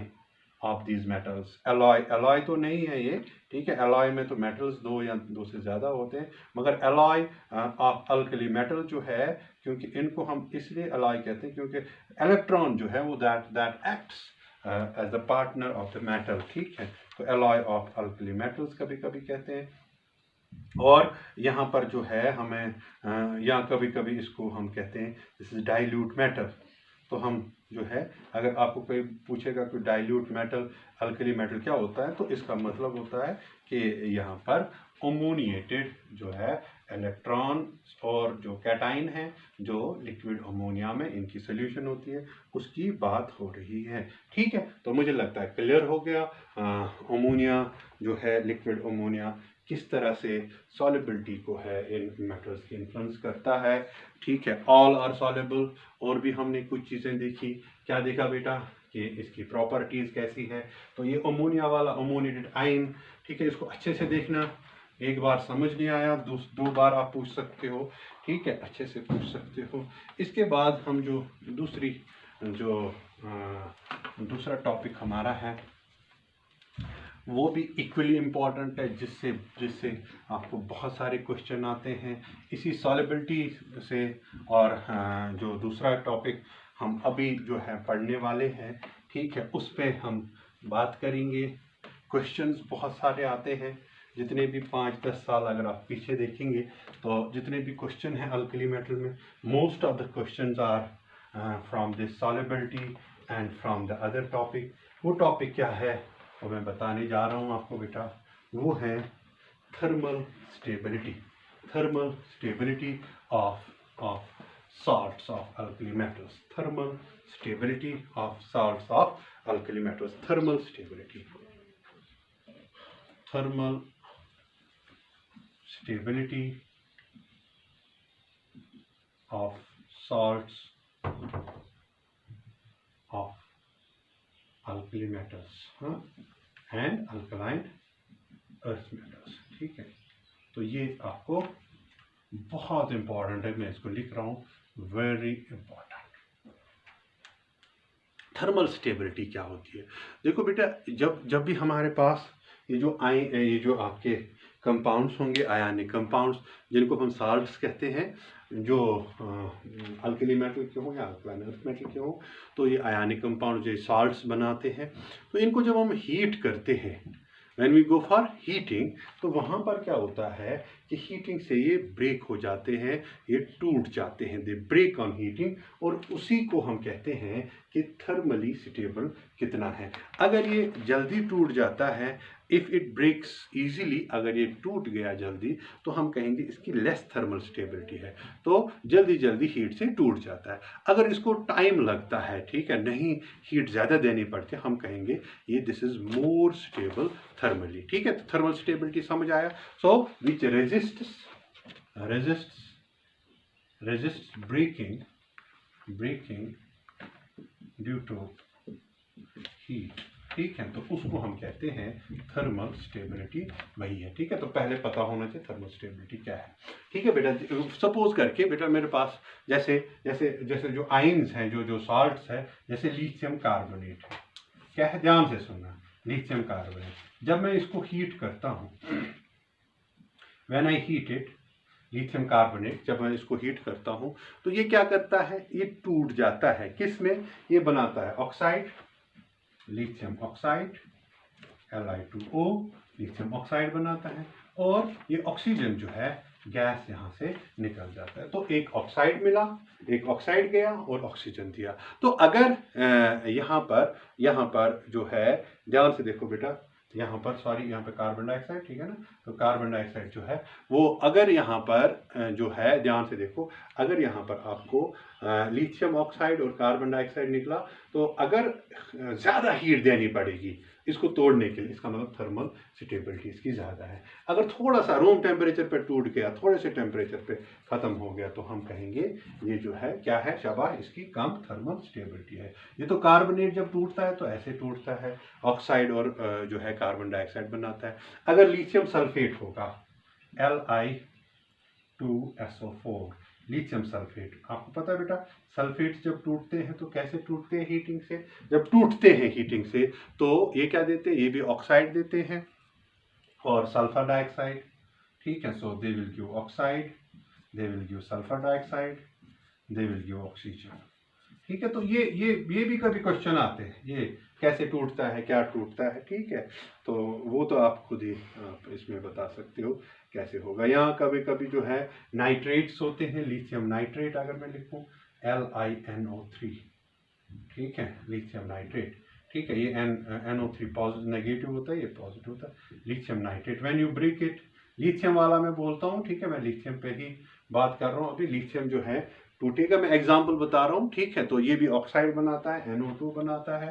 A: of these metals. Alloy तो नहीं है ये, ठीक है, एलॉय में तो मेटल्स दो या दो से ज़्यादा होते हैं, मगर एलॉय ऑफ अल्कली मेटल जो है, क्योंकि इनको हम इसलिए एलॉय कहते हैं क्योंकि इलेक्ट्रॉन जो है वो that acts as the partner of the metal. ठीक है, तो एलॉय ऑफ अल्कली मेटल्स कभी कभी कहते हैं। और यहाँ पर जो है हमें या कभी कभी इसको हम कहते हैं दिस इज डाइल्यूट मेटल। तो हम जो है, अगर आपको कोई पूछेगा कि डाइल्यूट मेटल, अल्कली मेटल क्या होता है, तो इसका मतलब होता है कि यहाँ पर अमोनिएटेड जो है इलेक्ट्रॉन और जो कैटाइन है जो लिक्विड अमोनिया में इनकी सोल्यूशन होती है उसकी बात हो रही है। ठीक है, तो मुझे लगता है क्लियर हो गया अमोनिया जो है, लिक्विड अमोनिया किस तरह से सॉल्युबिलिटी को है इन मेटल्स की इन्फ्लुएंस करता है। ठीक है, ऑल आर सॉल्युबल। और भी हमने कुछ चीज़ें देखी, क्या देखा बेटा कि इसकी प्रॉपर्टीज़ कैसी है। तो ये अमोनिया वाला अमोनिएटेड आयन, ठीक है, इसको अच्छे से देखना। एक बार समझ नहीं आया दो बार आप पूछ सकते हो, ठीक है, अच्छे से पूछ सकते हो। इसके बाद हम जो दूसरा टॉपिक हमारा है वो भी इक्वली इम्पॉर्टेंट है, जिससे आपको बहुत सारे क्वेश्चन आते हैं इसी सॉलिबिलिटी से। और जो दूसरा टॉपिक हम अभी जो है पढ़ने वाले हैं, ठीक है, उस पे हम बात करेंगे। क्वेश्चंस बहुत सारे आते हैं, जितने भी 5-10 साल अगर आप पीछे देखेंगे तो जितने भी क्वेश्चन हैं अल्कली मेटल में, most of the questions are from this solubility and from the other topic. वो टॉपिक क्या है वो मैं बताने जा रहा हूँ आपको बेटा, वो है thermal stability. Thermal stability of salts of alkali metals. Thermal stability of salts of alkali metals. Thermal stability. Thermal stability of salts of alkali metals and alkaline earth metals। ठीक है, तो ये आपको बहुत इंपॉर्टेंट है, मैं इसको लिख रहा हूँ, वेरी इंपॉर्टेंट। थर्मल स्टेबिलिटी क्या होती है? देखो बेटा, जब भी हमारे पास ये जो आपके कंपाउंड्स होंगे, आयनिक कंपाउंड्स, जिनको हम साल्ट्स कहते हैं, जो अल्कली मेटल के हों या अल्कलाइन अर्थ मेटल के हों, तो ये आयनिक कंपाउंड जो साल्ट्स बनाते हैं, तो इनको जब हम हीट करते हैं, when we go for heating, तो वहाँ पर क्या होता है कि हीटिंग से ये ब्रेक हो जाते हैं, ये टूट जाते हैं, दे ब्रेक ऑन हीटिंग, और उसी को हम कहते हैं कि थर्मली स्टेबल कितना है। अगर ये जल्दी टूट जाता है, इफ़ इट ब्रेक्स इजीली, अगर ये टूट गया जल्दी, तो हम कहेंगे इसकी लेस थर्मल स्टेबिलिटी है, तो जल्दी जल्दी हीट से टूट जाता है। अगर इसको टाइम लगता है, ठीक है, नहीं हीट ज़्यादा देनी पड़ती, हम कहेंगे ये this is more stable thermally. ठीक है, तो थर्मल स्टेबिलिटी समझ आया। So which resist breaking due to heat. ठीक है, तो उसको हम कहते हैं थर्मल स्टेबिलिटी, वही है। ठीक है, तो पहले पता होना चाहिए थर्मल स्टेबिलिटी क्या है। ठीक है बेटा, सपोज करके बेटा मेरे पास जैसे जो आयंस हैं, जो साल्ट्स है, जैसे लिथियम कार्बोनेट है, क्या है, ध्यान से सुनना, लिथियम कार्बोनेट, जब मैं इसको हीट करता हूँ, when I heat it, lithium carbonate, जब मैं इसको हीट करता हूँ, तो ये क्या करता है, ये टूट जाता है, किस में, ये बनाता है oxide, lithium oxide, Li2O, lithium oxide बनाता है, और ये ऑक्सीजन जो है गैस यहाँ से निकल जाता है। तो एक ऑक्साइड मिला, एक ऑक्साइड गया और ऑक्सीजन दिया। तो अगर यहाँ पर जो है, ध्यान से देखो बेटा, यहाँ पर कार्बन डाइऑक्साइड, ठीक है ना, तो कार्बन डाइऑक्साइड जो है वो अगर यहाँ पर जो है, ध्यान से देखो, अगर यहाँ पर आपको लिथियम ऑक्साइड और कार्बन डाइऑक्साइड निकला, तो अगर ज़्यादा हीट देनी पड़ेगी इसको तोड़ने के लिए, इसका मतलब थर्मल स्टेबिलिटी इसकी ज़्यादा है। अगर थोड़ा सा रूम टेम्परेचर पे टूट गया, थोड़े से टेम्परेचर पे ख़त्म हो गया, तो हम कहेंगे ये जो है क्या है, शाबाश, इसकी कम थर्मल स्टेबिलिटी है। ये तो कार्बोनेट जब टूटता है तो ऐसे टूटता है, ऑक्साइड और जो है कार्बन डाइऑक्साइड बनाता है। अगर लिथियम सल्फेट होगा, Li2SO4, लिथियम सल्फेट, आपको पता है बेटा, सल्फेट जब टूटते हैं तो कैसे टूटते हैं, हीटिंग से। जब टूटते हैं हीटिंग से तो ये क्या देते हैं, ये भी ऑक्साइड देते हैं और सल्फर डाइऑक्साइड। ठीक है, so they will give oxide, they will give sulphur dioxide, they will give oxygen. ठीक है, तो ये भी कभी क्वेश्चन आते हैं, ये कैसे टूटता है, क्या टूटता है। ठीक है, तो वो तो आप खुद ही इसमें बता सकते हो कैसे होगा। यहाँ कभी कभी जो है नाइट्रेट्स होते हैं, लिथियम नाइट्रेट अगर मैं लिखूँ LiNO3, ठीक है, लिथियम नाइट्रेट, ठीक है, ये NO3 पॉजिटिव नेगेटिव होता है, ये पॉजिटिव होता है, lithium nitrate. When you break it, lithium वाला मैं बोलता हूँ, ठीक है, मैं लिथियम पे ही बात कर रहा हूँ अभी। लिथियम जो है टूटेगा, मैं एग्जाम्पल बता रहा हूँ। ठीक है, तो ये भी ऑक्साइड बनाता है, NO2 बनाता है,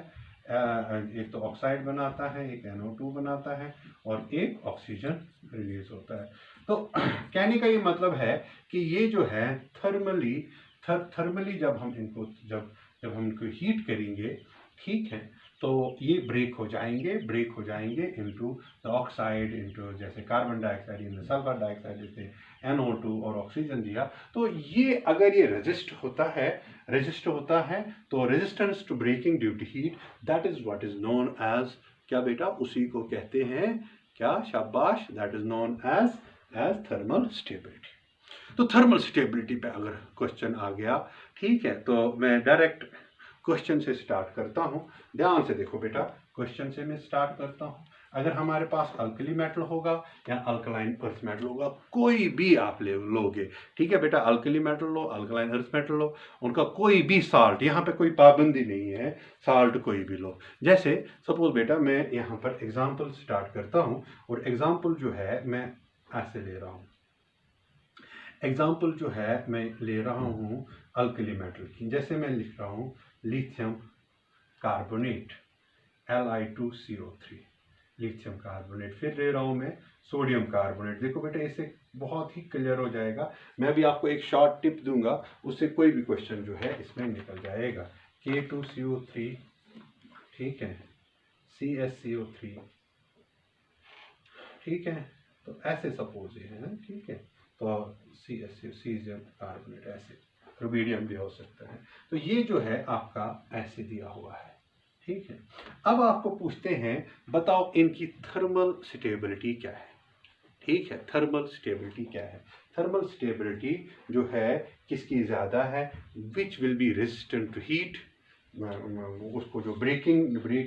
A: एक तो ऑक्साइड बनाता है, एक NO2 बनाता है, और एक ऑक्सीजन रिलीज होता है। तो कहने का ये मतलब है कि ये जो है थर्मली जब हम इनको हीट करेंगे, ठीक है, तो ये ब्रेक हो जाएंगे इनटू द ऑक्साइड, इनटू जैसे carbon dioxide in sulphur dioxide, जैसे NO2 और ऑक्सीजन दिया। तो ये अगर ये रेजिस्ट होता है तो resistance to breaking due to heat, that is what is known as क्या बेटा, उसी को कहते हैं क्या, शाबाश, that is known as thermal stability. तो थर्मल स्टेबिलिटी पे अगर क्वेश्चन आ गया, ठीक है, तो मैं डायरेक्ट क्वेश्चन से स्टार्ट करता हूँ। ध्यान से देखो बेटा, क्वेश्चन से मैं स्टार्ट करता हूँ। अगर हमारे पास अल्कली मेटल होगा या अल्कलाइन अर्थ मेटल होगा, कोई भी आप लोगे, ठीक है बेटा, अल्कली मेटल लो, अल्कलाइन अर्थ मेटल लो, उनका कोई भी साल्ट, यहाँ पे कोई पाबंदी नहीं है, साल्ट कोई भी लो। जैसे सपोज बेटा मैं यहाँ पर एग्जाम्पल स्टार्ट करता हूँ, और एग्जाम्पल जो है मैं ऐसे ले रहा हूँ, एग्जाम्पल जो है मैं ले रहा हूँ अल्कली मेटल की। जैसे मैं लिख रहा हूँ lithium carbonate Li2CO3, lithium carbonate. फिर ले रहा हूँ मैं सोडियम कार्बोनेट। देखो बेटा, इससे बहुत ही क्लियर हो जाएगा। मैं भी आपको एक शॉर्ट टिप दूंगा, उससे कोई भी क्वेश्चन जो है इसमें निकल जाएगा। K2CO3, ठीक है, CSCO3, ठीक है, तो ऐसे सपोज ये है, ठीक है, तो सीजियम कार्बोनेट, ऐसे रुबीडियम भी हो सकता है। तो ये जो है आपका ऐसे दिया हुआ है, ठीक है। अब आपको पूछते हैं, बताओ इनकी थर्मल स्टेबिलिटी क्या है, ठीक है, थर्मल स्टेबिलिटी क्या है। थर्मल स्टेबिलिटी जो है किसकी ज़्यादा है, which will be resistant to heat, उसको जो ब्रेक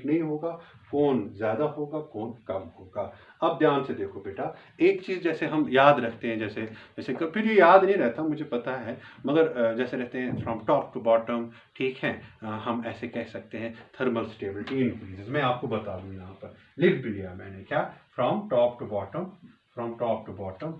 A: नहीं होगा, कौन ज़्यादा होगा कौन कम होगा। अब ध्यान से देखो बेटा, एक चीज़ जैसे हम याद रखते हैं, जैसे जैसे फिर ये याद नहीं रहता मुझे पता है, मगर जैसे रहते हैं फ्रॉम टॉप टू बॉटम, ठीक है, हम ऐसे कह सकते हैं थर्मल स्टेबिलिटी इंक्रीजेस। मैं आपको बता दूँ, यहाँ पर लिख भी लिया मैंने, क्या, फ्रॉम टॉप टू बॉटम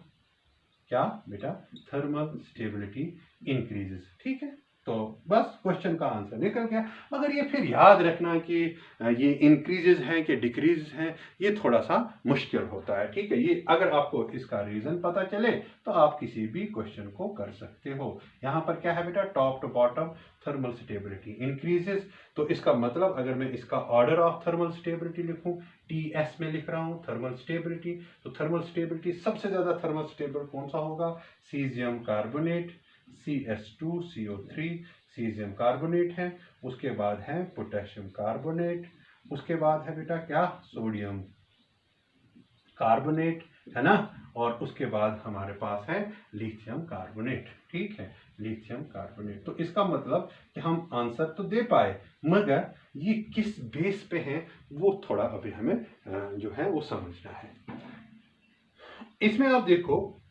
A: क्या बेटा, थर्मल स्टेबिलिटी इंक्रीजेस, ठीक है। तो बस क्वेश्चन का आंसर निकल गया। मगर ये फिर याद रखना कि ये इंक्रीजेज हैं कि डिक्रीज हैं, ये थोड़ा सा मुश्किल होता है, ठीक है। ये अगर आपको इसका रीजन पता चले तो आप किसी भी क्वेश्चन को कर सकते हो। यहाँ पर क्या है बेटा, top to bottom thermal stability increases, तो इसका मतलब अगर मैं इसका ऑर्डर ऑफ थर्मल स्टेबिलिटी लिखूं, TS में लिख रहा हूं थर्मल स्टेबिलिटी, तो थर्मल स्टेबिलिटी सबसे ज्यादा थर्मल स्टेबल कौन सा होगा, caesium carbonate, CS2CO3 caesium carbonate है, उसके बाद है पोटेशियम कार्बोनेट, उसके बाद है बेटा क्या, सोडियम कार्बोनेट, है ना, और उसके बाद हमारे पास है लिथियम कार्बोनेट, ठीक है, लिथियम कार्बोनेट। तो इसका मतलब कि हम आंसर तो दे पाए, मगर ये किस बेस पे है वो थोड़ा अभी हमें जो है वो समझना है। इसमें आप देखो,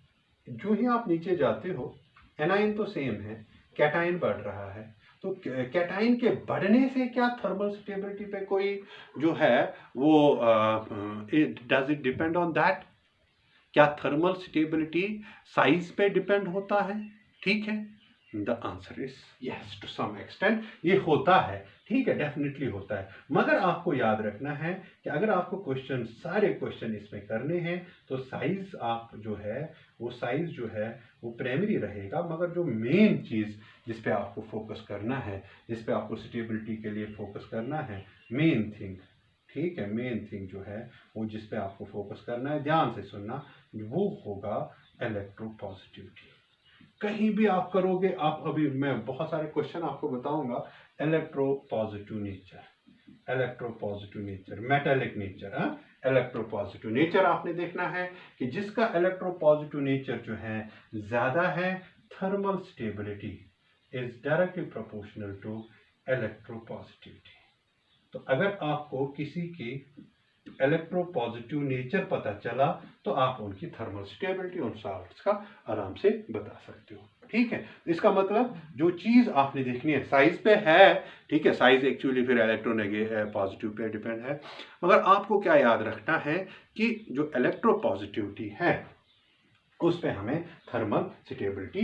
A: जो ही आप नीचे जाते हो, एनाइन तो सेम है, कैटाइन बढ़ रहा है, तो कैटाइन के बढ़ने से क्या थर्मल स्टेबिलिटी पे कोई जो है वो does it depend on that, क्या थर्मल स्टेबिलिटी साइज पे डिपेंड होता है, ठीक है। The answer is yes, to some extent ये होता है, ठीक है, डेफिनेटली होता है। मगर आपको याद रखना है कि अगर आपको क्वेश्चन, सारे क्वेश्चन इसमें करने हैं, तो साइज आप जो है वो साइज जो है वो प्राइमरी रहेगा, मगर जो मेन चीज जिस पे आपको फोकस करना है, जिस पे आपको स्टेबिलिटी के लिए फोकस करना है, मेन थिंग, ठीक है, मेन थिंग जो है वो जिस पे आपको फोकस करना है, ध्यान से सुनना, वो होगा इलेक्ट्रोपॉजिटिविटी। कहीं भी आप करोगे, आप अभी मैं बहुत सारे क्वेश्चन आपको बताऊंगा, electropositive nature, metallic nature, electropositive nature आपने देखना है कि जिसका इलेक्ट्रोपॉजिटिव नेचर जो है ज्यादा है, thermal stability is directly proportional to electropositivity. तो अगर आपको किसी की इलेक्ट्रोपॉजिटिव नेचर पता चला, तो आप उनकी थर्मल स्टेबिलिटी उन साल्ट्स का आराम से बता सकते हो, ठीक है। इसका मतलब जो चीज आपने देखनी है साइज पे है, ठीक है, साइज एक्चुअली फिर इलेक्ट्रोपॉजिटिव पे डिपेंड है, मगर आपको क्या याद रखना है कि जो इलेक्ट्रोपॉजिटिविटी है उस पे हमें थर्मल स्टेबिलिटी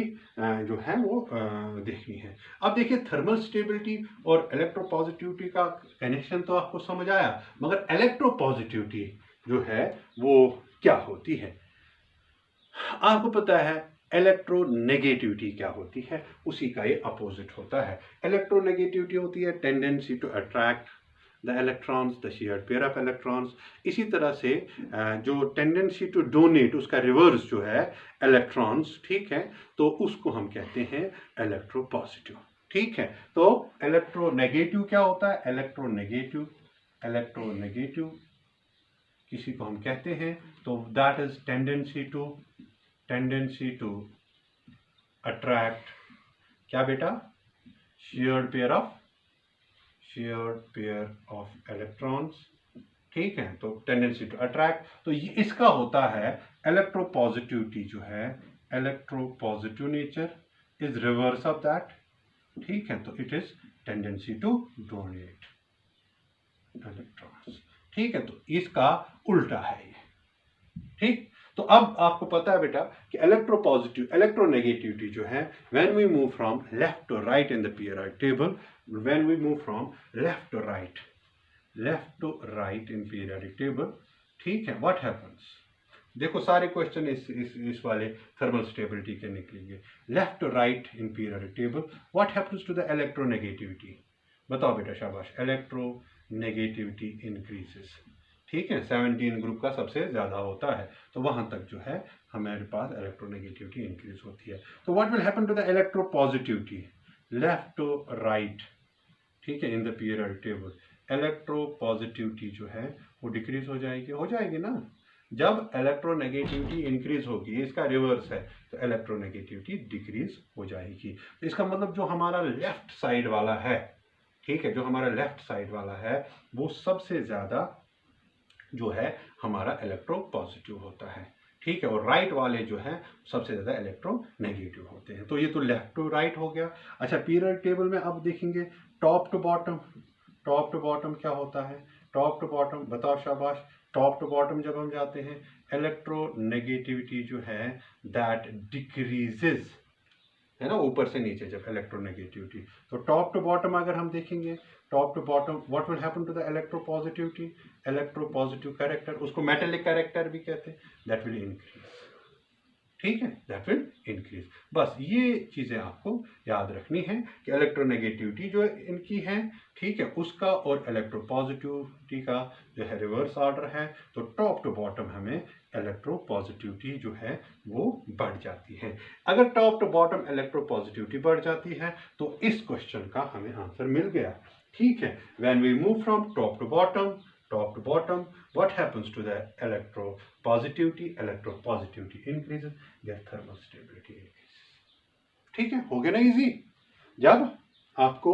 A: जो है वो देखनी है। अब देखिए, थर्मल स्टेबिलिटी और इलेक्ट्रोपॉजिटिविटी का कनेक्शन तो आपको समझ आया, मगर इलेक्ट्रोपॉजिटिविटी जो है वो क्या होती है, आपको पता है। इलेक्ट्रोनेगेटिविटी क्या होती है, उसी का ये अपोजिट होता है। इलेक्ट्रोनेगेटिविटी होती है tendency to attract the electrons, the shared pair of electrons. इसी तरह से जो टेंडेंसी टू डोनेट, उसका रिवर्स जो है इलेक्ट्रॉन्स, ठीक है, तो उसको हम कहते हैं इलेक्ट्रोपॉजिटिव, ठीक है। तो इलेक्ट्रोनेगेटिव क्या होता है? इलेक्ट्रोनेगेटिव, इलेक्ट्रोनेगेटिव किसी को हम कहते हैं तो that is tendency to attract क्या बेटा? शेयर्ड पेयर ऑफ इलेक्ट्रॉन्स, ठीक है। तो टेंडेंसी टू अट्रैक्ट, तो ये इसका होता है इलेक्ट्रोपॉजिटिविटी जो है, electropositive nature is reverse of that, ठीक है। तो it is tendency to donate electrons, ठीक है। तो इसका उल्टा है ये, ठीक। तो अब आपको पता है बेटा कि इलेक्ट्रोपॉजिटिव, इलेक्ट्रोनेगेटिविटी जो है, when we move from left to right in the periodic table, when we move from left to right in periodic table, ठीक है, व्हाट हैपेंस? देखो सारे क्वेश्चन इस वाले थर्मल स्टेबिलिटी के निकलेंगे। Left to right in periodic table, what happens to the electronegativity? बताओ बेटा, शाबाश। इलेक्ट्रोनेगेटिविटी इंक्रीजेस, ठीक है। 17 ग्रुप का सबसे ज्यादा होता है, तो वहां तक जो है हमारे पास इलेक्ट्रोनेगेटिविटी इंक्रीज होती है। तो what will happen to the electropositivity? Left to right, ठीक है, in the periodic table, electropositivity जो है वो डिक्रीज हो जाएगी ना। जब इलेक्ट्रोनेगेटिविटी इंक्रीज होगी, इसका रिवर्स है, तो इलेक्ट्रोनेगेटिविटी डिक्रीज हो जाएगी। तो इसका मतलब जो हमारा लेफ्ट साइड वाला है, ठीक है, जो हमारा लेफ्ट साइड वाला है वो सबसे ज्यादा जो है हमारा इलेक्ट्रोपॉजिटिव होता है, ठीक है, और राइट वाले जो है सबसे ज्यादा इलेक्ट्रोनेगेटिव होते हैं। तो ये तो लेफ्ट टू राइट हो गया। अच्छा, पीरियोडिक टेबल में अब देखेंगे top to bottom. Top to bottom क्या होता है? टॉप टू बॉटम बताओ, शाबाश। टॉप टू बॉटम जब हम जाते हैं, इलेक्ट्रोनेगेटिविटी जो है दैट डिक्रीजेस, है ना, ऊपर से नीचे जब इलेक्ट्रोनेगेटिविटी। तो टॉप टू बॉटम अगर हम देखेंगे, top to bottom, what will happen to the electropositivity? Electropositive character, उसको मेटेलिक कैरेक्टर भी कहते हैं, दैट विल इंक्रीज, ठीक है, दैट विल इंक्रीज। बस ये चीजें आपको याद रखनी है कि इलेक्ट्रोनेगेटिविटी जो इनकी है, ठीक है, उसका और इलेक्ट्रोपॉजिटिविटी का जो है रिवर्स ऑर्डर है। तो टॉप टू बॉटम हमें इलेक्ट्रोपॉजिटिविटी जो है वो बढ़ जाती है। अगर टॉप टू बॉटम इलेक्ट्रोपॉजिटिविटी बढ़ जाती है तो इस क्वेश्चन का हमें आंसर मिल गया, ठीक है। When we move from top to bottom, what happens to the electropositivity? Electropositivity increases, their thermal stability increases, ठीक है, हो गया ना इजी। जब आपको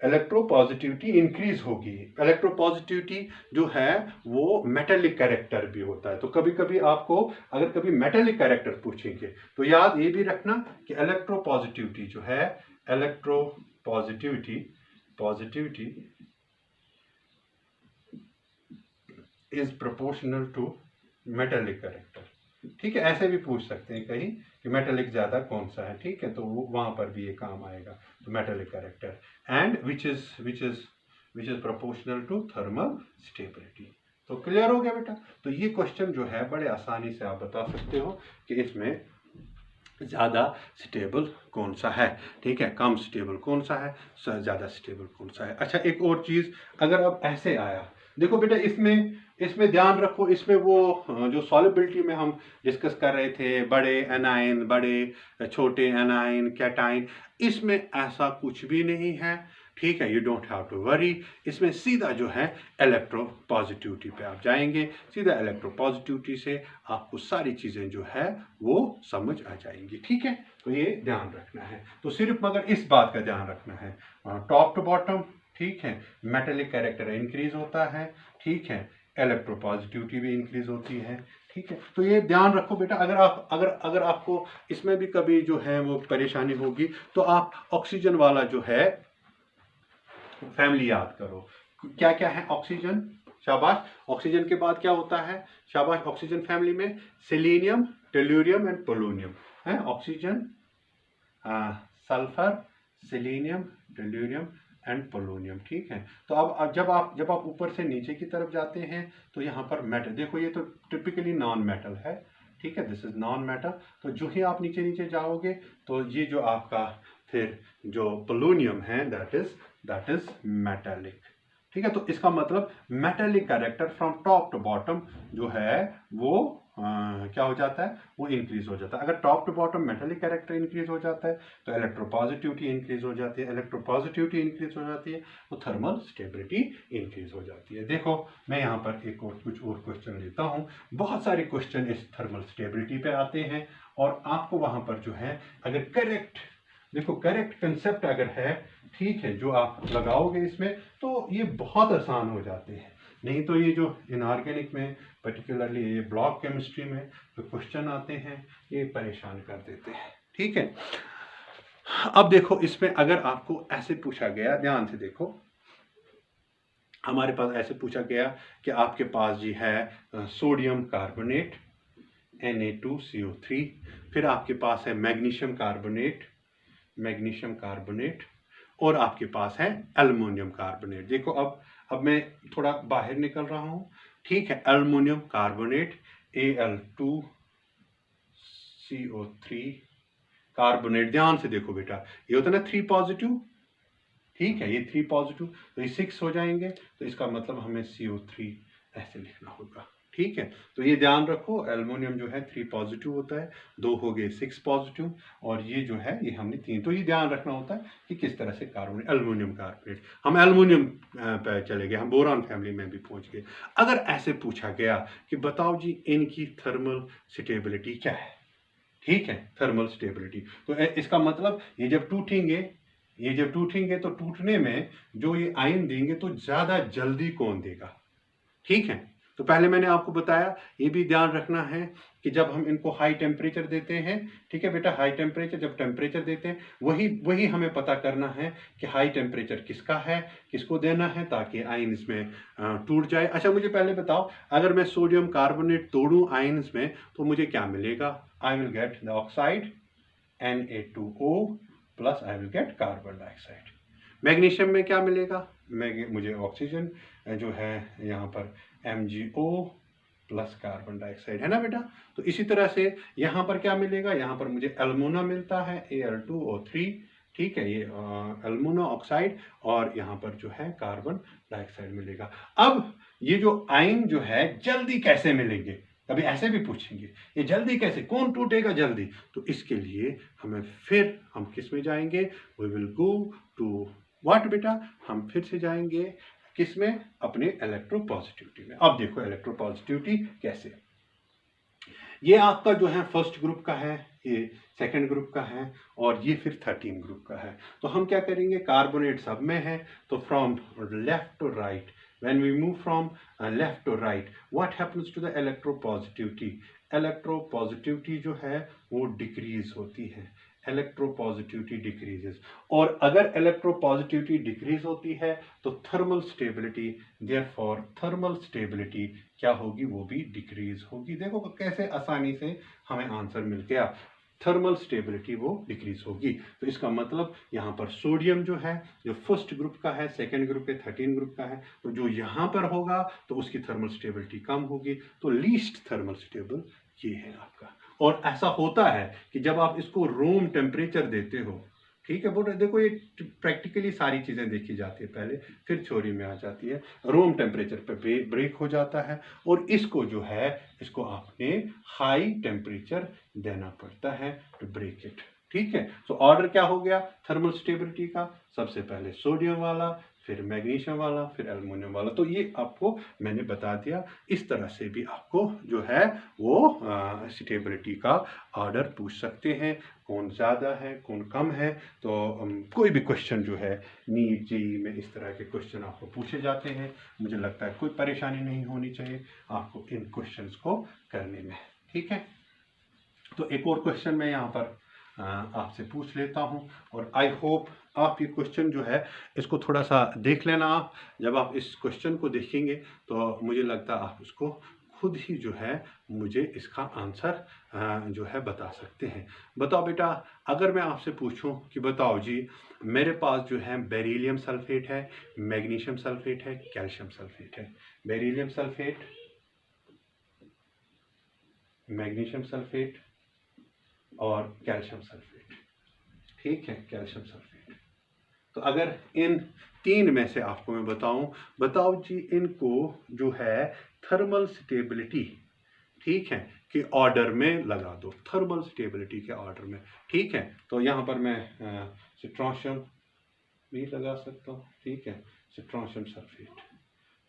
A: इलेक्ट्रोपॉजिटिविटी इंक्रीज होगी, इलेक्ट्रोपॉजिटिविटी जो है वो मेटेलिक कैरेक्टर भी होता है। तो कभी कभी आपको अगर कभी मेटेलिक कैरेक्टर पूछेंगे तो याद ये भी रखना कि इलेक्ट्रोपॉजिटिविटी जो है, electropositivity is proportional to metallic character, ठीक है। ऐसे भी पूछ सकते हैं कहीं कि मेटेलिक ज्यादा कौन सा है, ठीक है, तो वहां पर भी ये काम आएगा। तो metallic character and which is proportional to thermal stability. तो क्लियर हो गया बेटा। तो ये क्वेश्चन जो है बड़े आसानी से आप बता सकते हो कि इसमें ज्यादा स्टेबल कौन सा है, ठीक है, कम स्टेबल कौन सा है, ज्यादा स्टेबल कौन सा है। अच्छा, एक और चीज, अगर अब ऐसे आया, देखो बेटा, इसमें ध्यान रखो, इसमें वो जो सॉल्युबिलिटी में हम डिस्कस कर रहे थे, बड़े एनाइन, बड़े छोटे एनाइन, कैटाइन, इसमें ऐसा कुछ भी नहीं है, ठीक है। You don't have to worry. इसमें सीधा जो है इलेक्ट्रोपॉजिटिविटी पे आप जाएंगे, सीधा इलेक्ट्रोपॉजिटिविटी से आपको सारी चीजें जो है वो समझ आ जाएंगी, ठीक है। तो ये ध्यान रखना है। तो सिर्फ मगर इस बात का ध्यान रखना है, टॉप टू बॉटम, ठीक है, मेटेलिक कैरेक्टर इंक्रीज होता है, ठीक है, इलेक्ट्रोपॉजिटिविटी भी इंक्रीज होती है, ठीक है। तो ये ध्यान रखो बेटा। अगर आपको इसमें भी कभी जो है वो परेशानी होगी तो आप ऑक्सीजन वाला जो है फैमिली याद करो। क्या क्या है ऑक्सीजन? शाबाश। ऑक्सीजन के बाद क्या होता है? शाबाश। ऑक्सीजन फैमिली में सेलेनियम, टेल्यूरियम एंड पोलोनियम है। Oxygen, sulphur, selenium, tellurium and polonium, ठीक है। तो अब जब आप ऊपर से नीचे की तरफ जाते हैं तो यहाँ पर मेटल, देखो ये तो टिपिकली नॉन मेटल है, ठीक है, दिस इज नॉन मेटल। तो जो ही आप नीचे जाओगे तो ये जो आपका फिर जो पोलोनियम है दैट इज मेटालिक, ठीक है। तो इसका मतलब metallic character from top to bottom जो है वो क्या हो जाता है, वो इंक्रीज हो जाता है। अगर top to bottom metallic character increase हो जाता है तो इलेक्ट्रोपॉजिटिविटी इंक्रीज हो जाती है, इलेक्ट्रोपॉजिटिविटी इंक्रीज हो जाती है तो थर्मल स्टेबिलिटी इंक्रीज हो जाती है। देखो मैं यहाँ पर एक और कुछ और क्वेश्चन लेता हूँ। बहुत सारे क्वेश्चन इस थर्मल स्टेबिलिटी पे आते हैं और आपको वहां पर जो है अगर करेक्ट, देखो करेक्ट कंसेप्ट अगर है, ठीक है, जो आप लगाओगे इसमें तो ये बहुत आसान हो जाते हैं। नहीं तो ये जो इनऑर्गेनिक में पर्टिकुलरली ये ब्लॉक केमिस्ट्री में जो क्वेश्चन आते हैं ये परेशान कर देते हैं। ठीक है। अब देखो इसमें अगर आपको ऐसे पूछा गया, ध्यान से देखो, हमारे पास ऐसे पूछा गया कि आपके पास जी है सोडियम कार्बोनेट Na2CO3, फिर आपके पास है मैग्नीशियम कार्बोनेट और आपके पास है एल्युमिनियम कार्बोनेट। देखो अब मैं थोड़ा बाहर निकल रहा हूं, ठीक है। एल्युमिनियम कार्बोनेट Al2CO3 कार्बोनेट, ध्यान से देखो बेटा, ये होता है ना 3 पॉजिटिव, ठीक है, ये 3 पॉजिटिव तो ये 6 हो जाएंगे, तो इसका मतलब हमें CO3 ऐसे लिखना होगा। ठीक है, तो ये ध्यान रखो, एल्युमिनियम जो है 3 पॉजिटिव होता है, 2 हो गए 6 पॉजिटिव और ये जो है ये हमने 3, तो ये ध्यान रखना होता है कि किस तरह से कार्बोनेट, एल्युमिनियम कार्बोनेट। हम एल्युमिनियम पे चले गए, हम बोरान फैमिली में भी पहुंच गए। अगर ऐसे पूछा गया कि बताओ जी इनकी थर्मल स्टेबिलिटी क्या है, ठीक है, थर्मल स्टेबिलिटी, तो इसका मतलब ये जब टूटेंगे तो टूटने में जो ये आयन देंगे तो ज्यादा जल्दी कौन देगा, ठीक है। तो पहले मैंने आपको बताया, ये भी ध्यान रखना है कि जब हम इनको हाई टेम्परेचर देते हैं, ठीक है बेटा, हाई टेम्परेचर जब टेम्परेचर देते हैं वही हमें पता करना है कि हाई टेम्परेचर किसका है, किसको देना है ताकि आयन इसमें टूट जाए। अच्छा मुझे पहले बताओ, अगर मैं सोडियम कार्बोनेट तोड़ूं आयन्स में तो मुझे क्या मिलेगा? I will get the oxide Na2O plus I will get carbon dioxide. Magnesium में क्या मिलेगा? मुझे ऑक्सीजन जो है यहाँ पर MgO प्लस कार्बन डाइऑक्साइड, है ना बेटा। तो इसी तरह से यहाँ पर क्या मिलेगा? यहाँ पर मुझे एल्युमिना मिलता है Al2O3, ठीक है, ये एल्युमिना ऑक्साइड, और यहाँ पर जो है कार्बन डाइऑक्साइड मिलेगा। अब ये जो आयन जो है जल्दी कैसे मिलेंगे, कभी ऐसे भी पूछेंगे, ये जल्दी कैसे, कौन टूटेगा जल्दी? तो इसके लिए हम किस में जाएंगे? We will go to what बेटा, हम फिर से जाएंगे किसमें? अपने इलेक्ट्रोपॉजिटिविटी में। अब देखो इलेक्ट्रोपॉजिटिविटी कैसे, ये आपका जो है फर्स्ट ग्रुप का है, ये सेकंड ग्रुप का है और ये फिर 13 ग्रुप का है। तो हम क्या करेंगे, कार्बोनेट सब में है तो from left to right, when we move from left to right, what happens to the electropositivity? Electropositivity जो है वो डिक्रीज होती है, इलेक्ट्रोपॉजिटिविटी डिक्रीजेस। और अगर इलेक्ट्रोपॉजिटिविटी डिक्रीज होती है तो thermal stability, therefore thermal stability क्या होगी? वो भी डिक्रीज होगी। देखो कैसे आसानी से हमें आंसर मिल गया, थर्मल स्टेबिलिटी वो डिक्रीज होगी। तो इसका मतलब यहाँ पर सोडियम जो है, जो फर्स्ट ग्रुप का है, सेकंड ग्रुप के 13 ग्रुप का है, तो जो यहाँ पर होगा तो उसकी थर्मल स्टेबिलिटी कम होगी, तो लीस्ट थर्मल स्टेबल ये है आपका। और ऐसा होता है कि जब आप इसको रूम टेम्परेचर देते हो, ठीक है बोल, देखो ये प्रैक्टिकली सारी चीजें देखी जाती है पहले, फिर थ्योरी में आ जाती है। रूम टेम्परेचर पे ब्रेक हो जाता है और इसको जो है इसको आपने हाई टेम्परेचर देना पड़ता है टू ब्रेक इट, ठीक है। तो ऑर्डर क्या हो गया थर्मल स्टेबिलिटी का? सबसे पहले सोडियम वाला, फिर मैग्नीशियम वाला, फिर एल्युमिनियम वाला। तो ये आपको मैंने बता दिया, इस तरह से भी आपको जो है वो स्टेबिलिटी का ऑर्डर पूछ सकते हैं, कौन ज़्यादा है कौन कम है। तो कोई भी क्वेश्चन जो है नीट जेईई में इस तरह के क्वेश्चन आपको पूछे जाते हैं, मुझे लगता है कोई परेशानी नहीं होनी चाहिए आपको इन क्वेश्चंस को करने में, ठीक है। तो एक और क्वेश्चन मैं यहाँ पर आपसे पूछ लेता हूँ और आई होप आप ये क्वेश्चन जो है इसको थोड़ा सा देख लेना। आप जब आप इस क्वेश्चन को देखेंगे तो मुझे लगता है आप इसको खुद ही जो है मुझे इसका आंसर जो है बता सकते हैं। बताओ बेटा, अगर मैं आपसे पूछूं कि बताओ जी मेरे पास जो है बेरिलियम सल्फेट है, मैग्नीशियम सल्फेट है, कैल्शियम सल्फेट है, बेरिलियम सल्फेट, मैग्नीशियम सल्फेट और कैल्शियम सल्फेट, ठीक है, कैल्शियम सल्फेट। तो अगर इन तीन में से आपको मैं बताओ जी इनको जो है थर्मल स्टेबिलिटी, ठीक है, कि ऑर्डर में लगा दो, थर्मल स्टेबिलिटी के ऑर्डर में, ठीक है। तो यहाँ पर मैं स्ट्रोंशियम भी लगा सकता हूँ, ठीक है, स्ट्रोंशियम सल्फेट,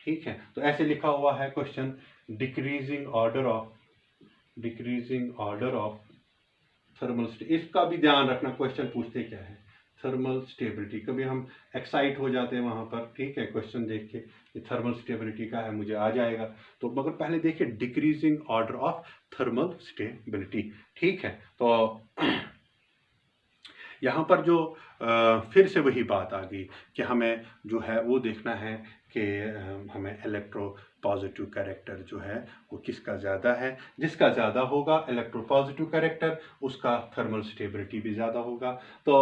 A: ठीक है। तो ऐसे लिखा हुआ है question, decreasing order of thermal, इसका भी ध्यान रखना, क्वेश्चन पूछते क्या है, थर्मल स्टेबिलिटी। कभी हम एक्साइट हो जाते हैं वहां पर, ठीक है, क्वेश्चन देख के ये थर्मल स्टेबिलिटी का है, मुझे आ जाएगा। तो मगर पहले देखिए decreasing order of thermal stability, ठीक है। तो यहाँ पर जो फिर से वही बात आ गई कि हमें जो है वो देखना है कि हमें इलेक्ट्रो पॉजिटिव कैरेक्टर जो है वो किसका ज़्यादा है। जिसका ज़्यादा होगा इलेक्ट्रो पॉजिटिव कैरेक्टर, उसका थर्मल स्टेबिलिटी भी ज़्यादा होगा। तो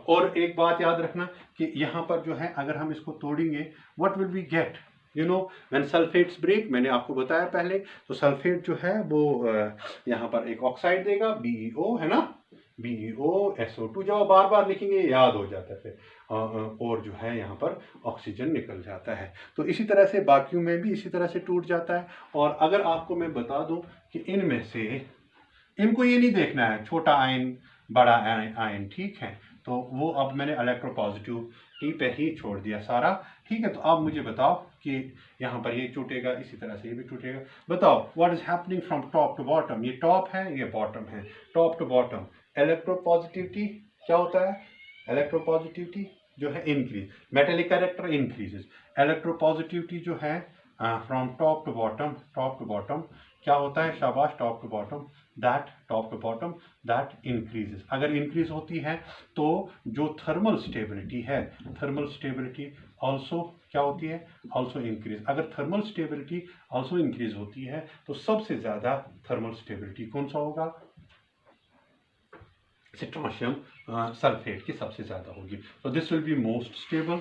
A: और एक बात याद रखना कि यहाँ पर जो है अगर हम इसको तोड़ेंगे, what will we get, you know when sulphates break, मैंने आपको बताया पहले। तो सल्फेट जो है वो यहाँ पर एक ऑक्साइड देगा, BeO है ना, BeO SO2, जब आप बार बार लिखेंगे याद हो जाता है फिर, और जो है यहाँ पर ऑक्सीजन निकल जाता है। तो इसी तरह से वैक्यूम में भी इसी तरह से टूट जाता है। और अगर आपको मैं बता दूं कि इनमें से इनको ये नहीं देखना है छोटा आयन बड़ा आयन, ठीक है। तो वो अब मैंने इलेक्ट्रोपॉजिटिविटी पे ही छोड़ दिया सारा, ठीक है। तो अब मुझे बताओ कि यहाँ पर ये टूटेगा, इसी तरह से ये भी टूटेगा। बताओ what is happening from top to bottom, ये टॉप है ये बॉटम है, टॉप टू बॉटम। इलेक्ट्रोपॉजिटिविटी क्या होता है, इलेक्ट्रोपॉजिटिविटी जो है increase, metallic character increases, electropositivity जो है फ्रॉम टॉप टू बॉटम क्या होता है, शाबाश, top to bottom, that increases. अगर इंक्रीज होती है तो जो थर्मल स्टेबिलिटी है, थर्मल स्टेबिलिटी ऑल्सो क्या होती है, ऑल्सो इंक्रीज। अगर थर्मल स्टेबिलिटी ऑल्सो इंक्रीज होती है तो सबसे ज्यादा थर्मल स्टेबिलिटी कौन सा होगा, स्ट्रोंशियम सल्फेट की सबसे ज्यादा होगी। तो this will be most stable,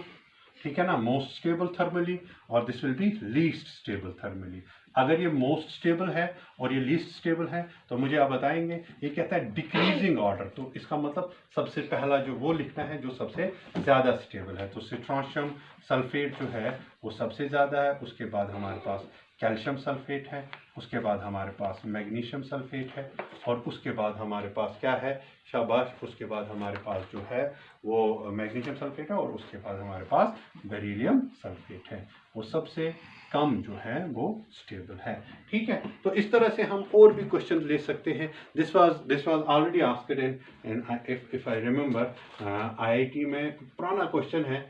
A: ठीक है ना, मोस्ट स्टेबल थर्मली, और this will be least stable thermally. अगर ये मोस्ट स्टेबल है और ये लीस्ट स्टेबल है तो मुझे आप बताएंगे, ये कहता है डिक्रीजिंग ऑर्डर, तो इसका मतलब सबसे पहला जो वो लिखना है जो सबसे ज़्यादा स्टेबल है। तो स्ट्रोंशियम सल्फेट जो है वो सबसे ज़्यादा है, उसके बाद हमारे पास कैल्शियम सल्फेट है, उसके बाद हमारे पास मैग्नीशियम सल्फेट है, और उसके बाद हमारे पास क्या है, शाबाश, उसके बाद हमारे पास जो है वो मैग्नीशियम सल्फेट है, और उसके बाद हमारे पास बेरिलियम सल्फेट है। वो सबसे कम जो है वो स्टेबल है, ठीक है। तो इस तरह से हम और भी क्वेश्चन ले सकते हैं। This was already asked in if I remember, IIT में पुराना क्वेश्चन है,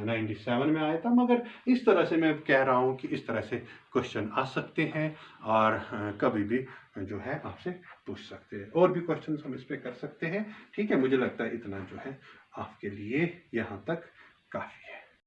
A: 97 में आया था। मगर इस तरह से मैं कह रहा हूँ कि इस तरह से क्वेश्चन आ सकते हैं, और कभी भी जो है आपसे पूछ सकते हैं। और भी क्वेश्चन हम इस पे कर सकते हैं, ठीक है। मुझे लगता है इतना जो है आपके लिए यहाँ तक काफ़ी है।